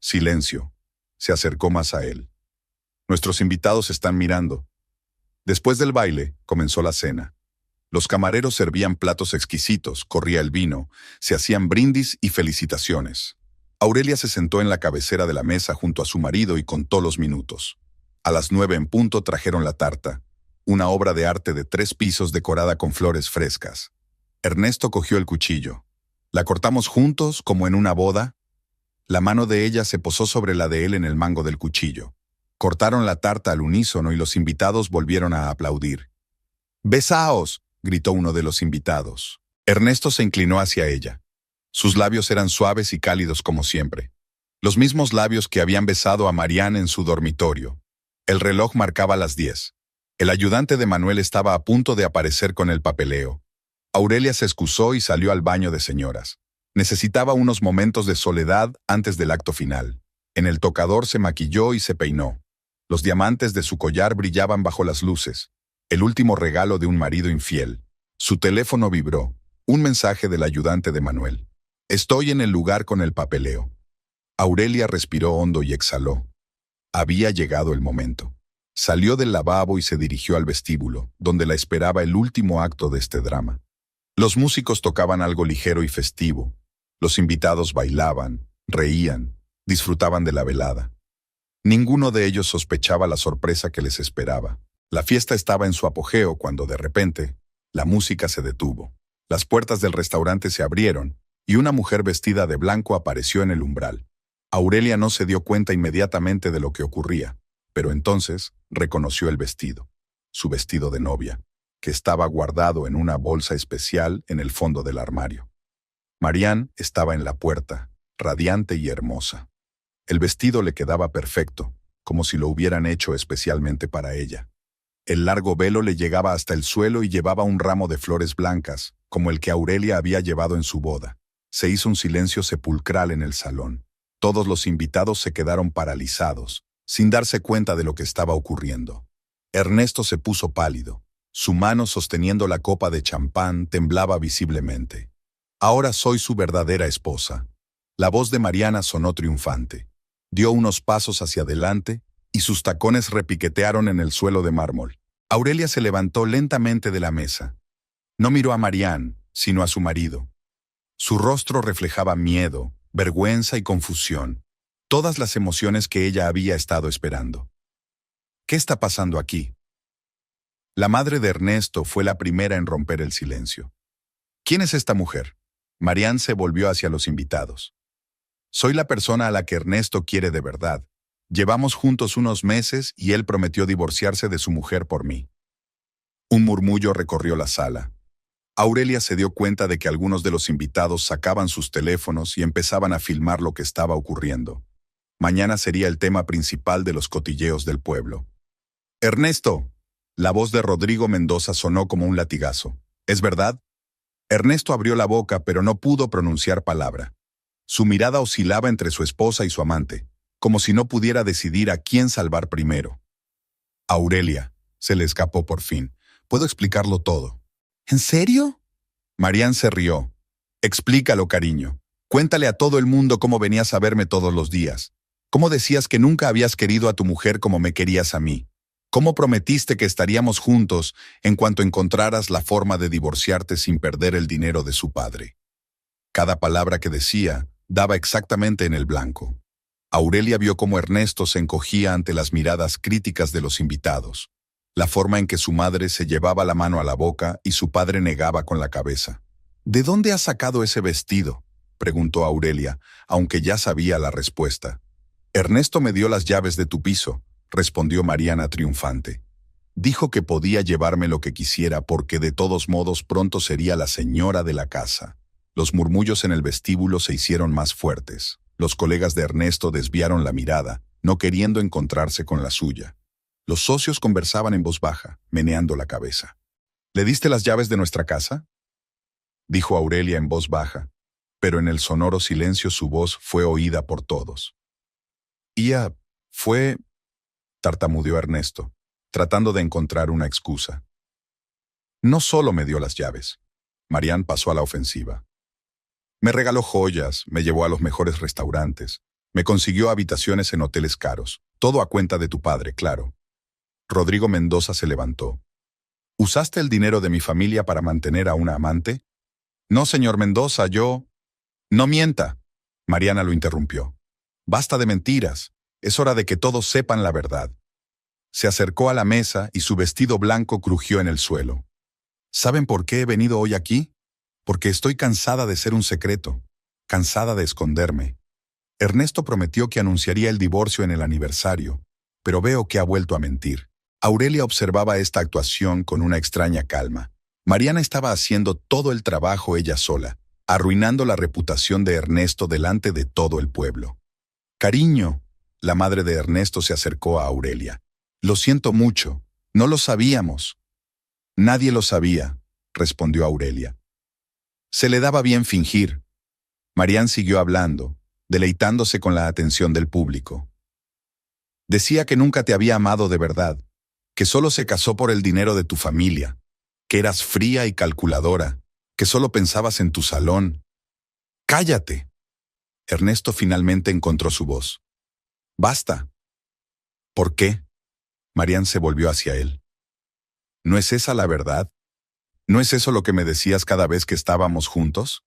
S1: Silencio. Se acercó más a él. «Nuestros invitados están mirando». Después del baile, comenzó la cena. Los camareros servían platos exquisitos, corría el vino, se hacían brindis y felicitaciones. Aurelia se sentó en la cabecera de la mesa junto a su marido y contó los minutos. A las 9 en punto trajeron la tarta, una obra de arte de 3 pisos decorada con flores frescas. Ernesto cogió el cuchillo. «¿La cortamos juntos, como en una boda?». La mano de ella se posó sobre la de él en el mango del cuchillo. Cortaron la tarta al unísono y los invitados volvieron a aplaudir. «¡Besaos!», gritó uno de los invitados. Ernesto se inclinó hacia ella. Sus labios eran suaves y cálidos como siempre. Los mismos labios que habían besado a Marianne en su dormitorio. El reloj marcaba las 10. El ayudante de Manuel estaba a punto de aparecer con el papeleo. Aurelia se excusó y salió al baño de señoras. Necesitaba unos momentos de soledad antes del acto final. En el tocador se maquilló y se peinó. Los diamantes de su collar brillaban bajo las luces. El último regalo de un marido infiel. Su teléfono vibró. Un mensaje del ayudante de Manuel. «Estoy en el lugar con el papeleo». Aurelia respiró hondo y exhaló. Había llegado el momento. Salió del lavabo y se dirigió al vestíbulo, donde la esperaba el último acto de este drama. Los músicos tocaban algo ligero y festivo. Los invitados bailaban, reían, disfrutaban de la velada. Ninguno de ellos sospechaba la sorpresa que les esperaba. La fiesta estaba en su apogeo cuando, de repente, la música se detuvo. Las puertas del restaurante se abrieron y una mujer vestida de blanco apareció en el umbral. Aurelia no se dio cuenta inmediatamente de lo que ocurría, pero entonces reconoció el vestido, su vestido de novia, que estaba guardado en una bolsa especial en el fondo del armario. Marianne estaba en la puerta, radiante y hermosa. El vestido le quedaba perfecto, como si lo hubieran hecho especialmente para ella. El largo velo le llegaba hasta el suelo y llevaba un ramo de flores blancas, como el que Aurelia había llevado en su boda. Se hizo un silencio sepulcral en el salón. Todos los invitados se quedaron paralizados, sin darse cuenta de lo que estaba ocurriendo. Ernesto se puso pálido. Su mano sosteniendo la copa de champán temblaba visiblemente. «Ahora soy su verdadera esposa». La voz de Mariana sonó triunfante. Dio unos pasos hacia adelante y sus tacones repiquetearon en el suelo de mármol. Aurelia se levantó lentamente de la mesa. No miró a Marianne, sino a su marido. Su rostro reflejaba miedo, vergüenza y confusión. Todas las emociones que ella había estado esperando. «¿Qué está pasando aquí?». La madre de Ernesto fue la primera en romper el silencio. «¿Quién es esta mujer?». Marianne se volvió hacia los invitados. «Soy la persona a la que Ernesto quiere de verdad. Llevamos juntos unos meses y él prometió divorciarse de su mujer por mí». Un murmullo recorrió la sala. Aurelia se dio cuenta de que algunos de los invitados sacaban sus teléfonos y empezaban a filmar lo que estaba ocurriendo. Mañana sería el tema principal de los cotilleos del pueblo. «Ernesto». La voz de Rodrigo Mendoza sonó como un latigazo. «¿Es verdad?». Ernesto abrió la boca, pero no pudo pronunciar palabra. Su mirada oscilaba entre su esposa y su amante, como si no pudiera decidir a quién salvar primero. «Aurelia», se le escapó por fin. «Puedo explicarlo todo». «¿En serio?». Marianne se rió. «Explícalo, cariño. Cuéntale a todo el mundo cómo venías a verme todos los días. Cómo decías que nunca habías querido a tu mujer como me querías a mí. ¿Cómo prometiste que estaríamos juntos en cuanto encontraras la forma de divorciarte sin perder el dinero de su padre? Cada palabra que decía daba exactamente en el blanco. Aurelia vio cómo Ernesto se encogía ante las miradas críticas de los invitados, la forma en que su madre se llevaba la mano a la boca y su padre negaba con la cabeza. ¿De dónde has sacado ese vestido?, preguntó Aurelia, aunque ya sabía la respuesta. Ernesto me dio las llaves de tu piso, respondió Mariana triunfante. Dijo que podía llevarme lo que quisiera porque de todos modos pronto sería la señora de la casa. Los murmullos en el vestíbulo se hicieron más fuertes. Los colegas de Ernesto desviaron la mirada, no queriendo encontrarse con la suya. Los socios conversaban en voz baja, meneando la cabeza. ¿Le diste las llaves de nuestra casa?, dijo Aurelia en voz baja, pero en el sonoro silencio su voz fue oída por todos. Fue, tartamudeó Ernesto, tratando de encontrar una excusa. No solo me dio las llaves. Marian pasó a la ofensiva. Me regaló joyas, me llevó a los mejores restaurantes, me consiguió habitaciones en hoteles caros, todo a cuenta de tu padre, claro. Rodrigo Mendoza se levantó. ¿Usaste el dinero de mi familia para mantener a una amante? No, señor Mendoza, yo... No mienta. Mariana lo interrumpió. Basta de mentiras. Es hora de que todos sepan la verdad. Se acercó a la mesa y su vestido blanco crujió en el suelo. ¿Saben por qué he venido hoy aquí? Porque estoy cansada de ser un secreto, cansada de esconderme. Ernesto prometió que anunciaría el divorcio en el aniversario, pero veo que ha vuelto a mentir. Aurelia observaba esta actuación con una extraña calma. Mariana estaba haciendo todo el trabajo ella sola, arruinando la reputación de Ernesto delante de todo el pueblo. Cariño, la madre de Ernesto se acercó a Aurelia. Lo siento mucho, no lo sabíamos. Nadie lo sabía, respondió Aurelia. Se le daba bien fingir. Marian siguió hablando, deleitándose con la atención del público. Decía que nunca te había amado de verdad, que solo se casó por el dinero de tu familia, que eras fría y calculadora, que solo pensabas en tu salón. ¡Cállate! Ernesto finalmente encontró su voz. ¡Basta! ¿Por qué? Marian se volvió hacia él. ¿No es esa la verdad? ¿No es eso lo que me decías cada vez que estábamos juntos?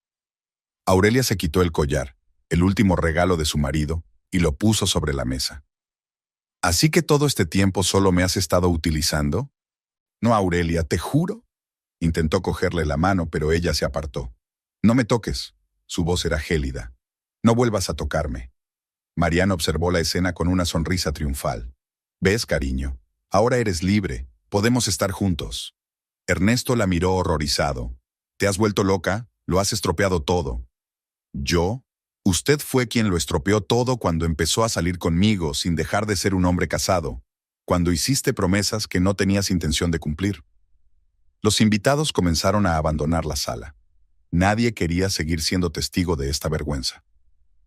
S1: Aurelia se quitó el collar, el último regalo de su marido, y lo puso sobre la mesa. ¿Así que todo este tiempo solo me has estado utilizando? No, Aurelia, te juro. Intentó cogerle la mano, pero ella se apartó. No me toques. Su voz era gélida. No vuelvas a tocarme. Mariana observó la escena con una sonrisa triunfal. ¿Ves, cariño? Ahora eres libre. Podemos estar juntos. Ernesto la miró horrorizado. ¿Te has vuelto loca? Lo has estropeado todo. ¿Yo? Usted fue quien lo estropeó todo cuando empezó a salir conmigo sin dejar de ser un hombre casado, cuando hiciste promesas que no tenías intención de cumplir. Los invitados comenzaron a abandonar la sala. Nadie quería seguir siendo testigo de esta vergüenza.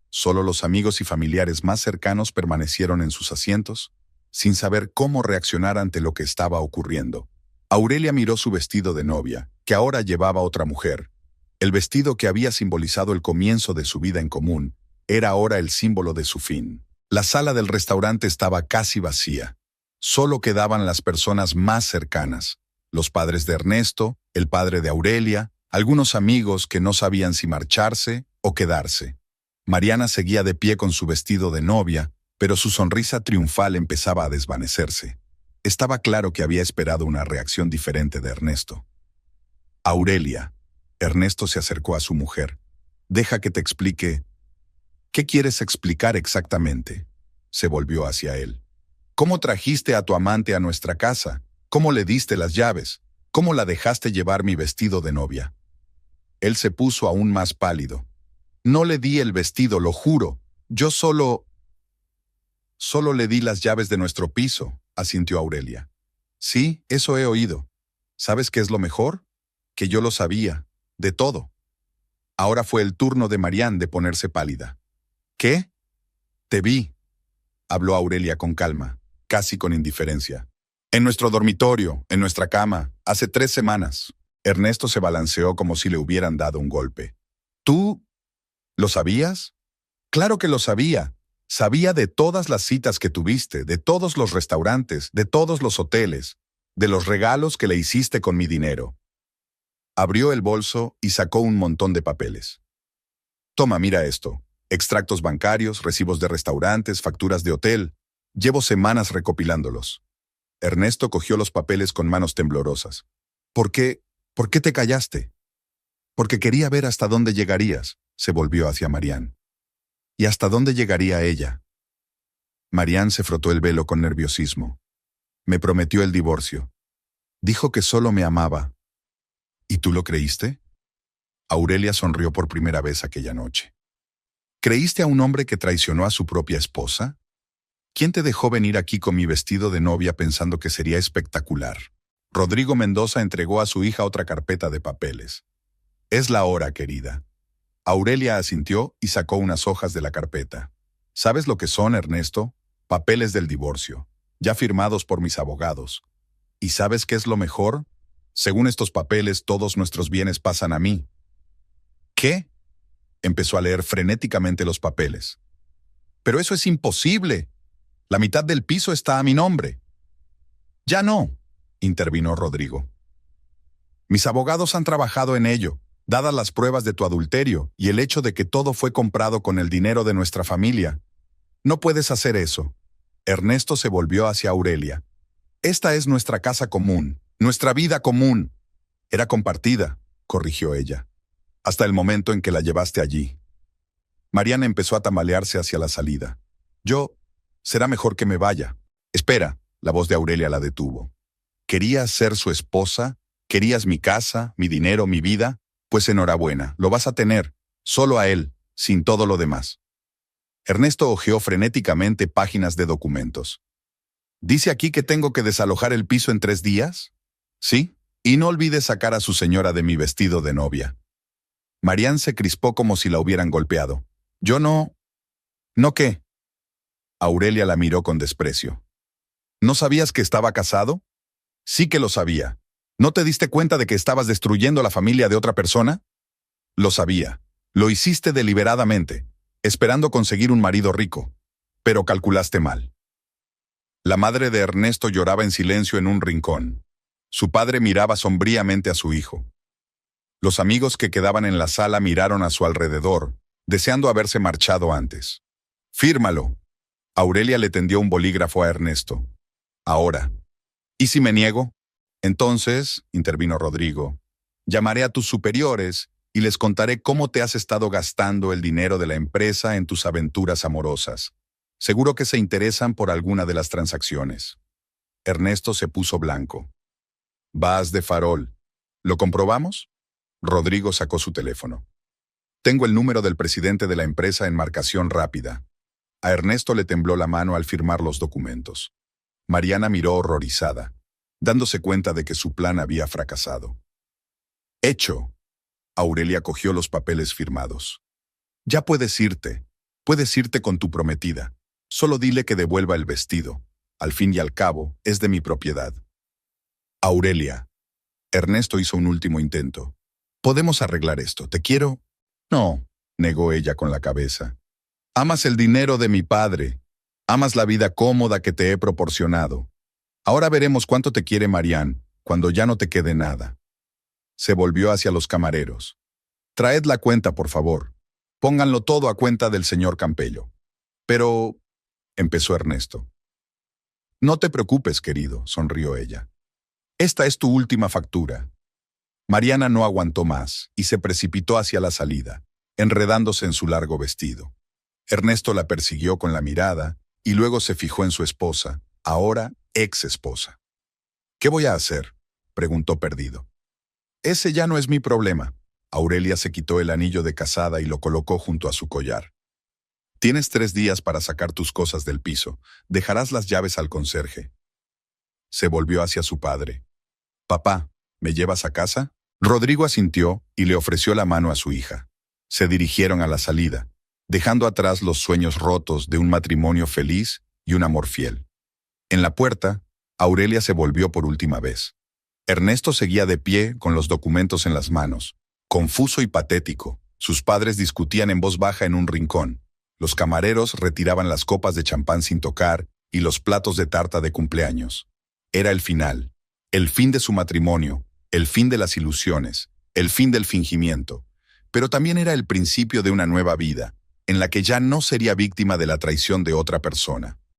S1: Solo los amigos y familiares más cercanos permanecieron en sus asientos, sin saber cómo reaccionar ante lo que estaba ocurriendo. Aurelia miró su vestido de novia, que ahora llevaba otra mujer. El vestido que había simbolizado el comienzo de su vida en común, era ahora el símbolo de su fin. La sala del restaurante estaba casi vacía. Solo quedaban las personas más cercanas, los padres de Ernesto, el padre de Aurelia, algunos amigos que no sabían si marcharse o quedarse. Mariana seguía de pie con su vestido de novia, pero su sonrisa triunfal empezaba a desvanecerse. Estaba claro que había esperado una reacción diferente de Ernesto. Aurelia. Ernesto se acercó a su mujer. Deja que te explique. ¿Qué quieres explicar exactamente? Se volvió hacia él. ¿Cómo trajiste a tu amante a nuestra casa? ¿Cómo le diste las llaves? ¿Cómo la dejaste llevar mi vestido de novia? Él se puso aún más pálido. No le di el vestido, lo juro. Yo solo le di las llaves de nuestro piso, asintió Aurelia. Sí, eso he oído. ¿Sabes qué es lo mejor? Que yo lo sabía, de todo. Ahora fue el turno de Marian de ponerse pálida. ¿Qué? Te vi, habló Aurelia con calma, casi con indiferencia. En nuestro dormitorio, en nuestra cama, hace 3 semanas. Ernesto se balanceó como si le hubieran dado un golpe. ¿Tú lo sabías? Claro que lo sabía. Sabía de todas las citas que tuviste, de todos los restaurantes, de todos los hoteles, de los regalos que le hiciste con mi dinero. Abrió el bolso y sacó un montón de papeles. Toma, mira esto. Extractos bancarios, recibos de restaurantes, facturas de hotel. Llevo semanas recopilándolos. Ernesto cogió los papeles con manos temblorosas. ¿Por qué te callaste? Porque quería ver hasta dónde llegarías, se volvió hacia Marianne. ¿Y hasta dónde llegaría ella? Marianne se frotó el velo con nerviosismo. Me prometió el divorcio. Dijo que solo me amaba. ¿Y tú lo creíste? Aurelia sonrió por primera vez aquella noche. ¿Creíste a un hombre que traicionó a su propia esposa? ¿Quién te dejó venir aquí con mi vestido de novia pensando que sería espectacular? Rodrigo Mendoza entregó a su hija otra carpeta de papeles. Es la hora, querida. Aurelia asintió y sacó unas hojas de la carpeta. ¿Sabes lo que son, Ernesto? Papeles del divorcio, ya firmados por mis abogados. ¿Y sabes qué es lo mejor? Según estos papeles, todos nuestros bienes pasan a mí. ¿Qué? Empezó a leer frenéticamente los papeles. Pero eso es imposible. La mitad del piso está a mi nombre. Ya no, intervino Rodrigo. Mis abogados han trabajado en ello, dadas las pruebas de tu adulterio y el hecho de que todo fue comprado con el dinero de nuestra familia. No puedes hacer eso. Ernesto se volvió hacia Aurelia. Esta es nuestra casa común, nuestra vida común. Era compartida, corrigió ella, hasta el momento en que la llevaste allí. Mariana empezó a tambalearse hacia la salida. Será mejor que me vaya. Espera, la voz de Aurelia la detuvo. ¿Querías ser su esposa? ¿Querías mi casa, mi dinero, mi vida? Pues enhorabuena, lo vas a tener, solo a él, sin todo lo demás. Ernesto hojeó frenéticamente páginas de documentos. ¿Dice aquí que tengo que desalojar el piso en 3 días? Sí, y no olvides sacar a su señora de mi vestido de novia. Marianne se crispó como si la hubieran golpeado. Yo no... ¿No qué? Aurelia la miró con desprecio. ¿No sabías que estaba casado? Sí que lo sabía. ¿No te diste cuenta de que estabas destruyendo la familia de otra persona? Lo sabía. Lo hiciste deliberadamente, esperando conseguir un marido rico. Pero calculaste mal. La madre de Ernesto lloraba en silencio en un rincón. Su padre miraba sombríamente a su hijo. Los amigos que quedaban en la sala miraron a su alrededor, deseando haberse marchado antes. «Fírmalo». Aurelia le tendió un bolígrafo a Ernesto. «Ahora. ¿Y si me niego?» «Entonces», intervino Rodrigo, «llamaré a tus superiores y les contaré cómo te has estado gastando el dinero de la empresa en tus aventuras amorosas. Seguro que se interesan por alguna de las transacciones». Ernesto se puso blanco. «Vas de farol. ¿Lo comprobamos?» Rodrigo sacó su teléfono. «Tengo el número del presidente de la empresa en marcación rápida». A Ernesto le tembló la mano al firmar los documentos. Mariana miró horrorizada, dándose cuenta de que su plan había fracasado. «Hecho». Aurelia cogió los papeles firmados. «Ya puedes irte con tu prometida. Solo dile que devuelva el vestido. Al fin y al cabo, es de mi propiedad». «Aurelia». Ernesto hizo un último intento. «Podemos arreglar esto. Te quiero». «No», negó ella con la cabeza. «Amas el dinero de mi padre. Amas la vida cómoda que te he proporcionado. Ahora veremos cuánto te quiere Marianne, cuando ya no te quede nada». Se volvió hacia los camareros. «Traed la cuenta, por favor. Pónganlo todo a cuenta del señor Campello». «Pero...» empezó Ernesto. «No te preocupes, querido», sonrió ella. «Esta es tu última factura». Mariana no aguantó más y se precipitó hacia la salida, enredándose en su largo vestido. Ernesto la persiguió con la mirada y luego se fijó en su esposa, ahora ex esposa. «¿Qué voy a hacer?», preguntó perdido. «Ese ya no es mi problema». Aurelia se quitó el anillo de casada y lo colocó junto a su collar. «Tienes 3 días para sacar tus cosas del piso. Dejarás las llaves al conserje». Se volvió hacia su padre. «Papá, ¿me llevas a casa?». Rodrigo asintió y le ofreció la mano a su hija. Se dirigieron a la salida, dejando atrás los sueños rotos de un matrimonio feliz y un amor fiel. En la puerta, Aurelia se volvió por última vez. Ernesto seguía de pie con los documentos en las manos, confuso y patético. Sus padres discutían en voz baja en un rincón. Los camareros retiraban las copas de champán sin tocar y los platos de tarta de cumpleaños. Era el fin de su matrimonio, el fin de las ilusiones, el fin del fingimiento, pero también era el principio de una nueva vida, en la que ya no sería víctima de la traición de otra persona.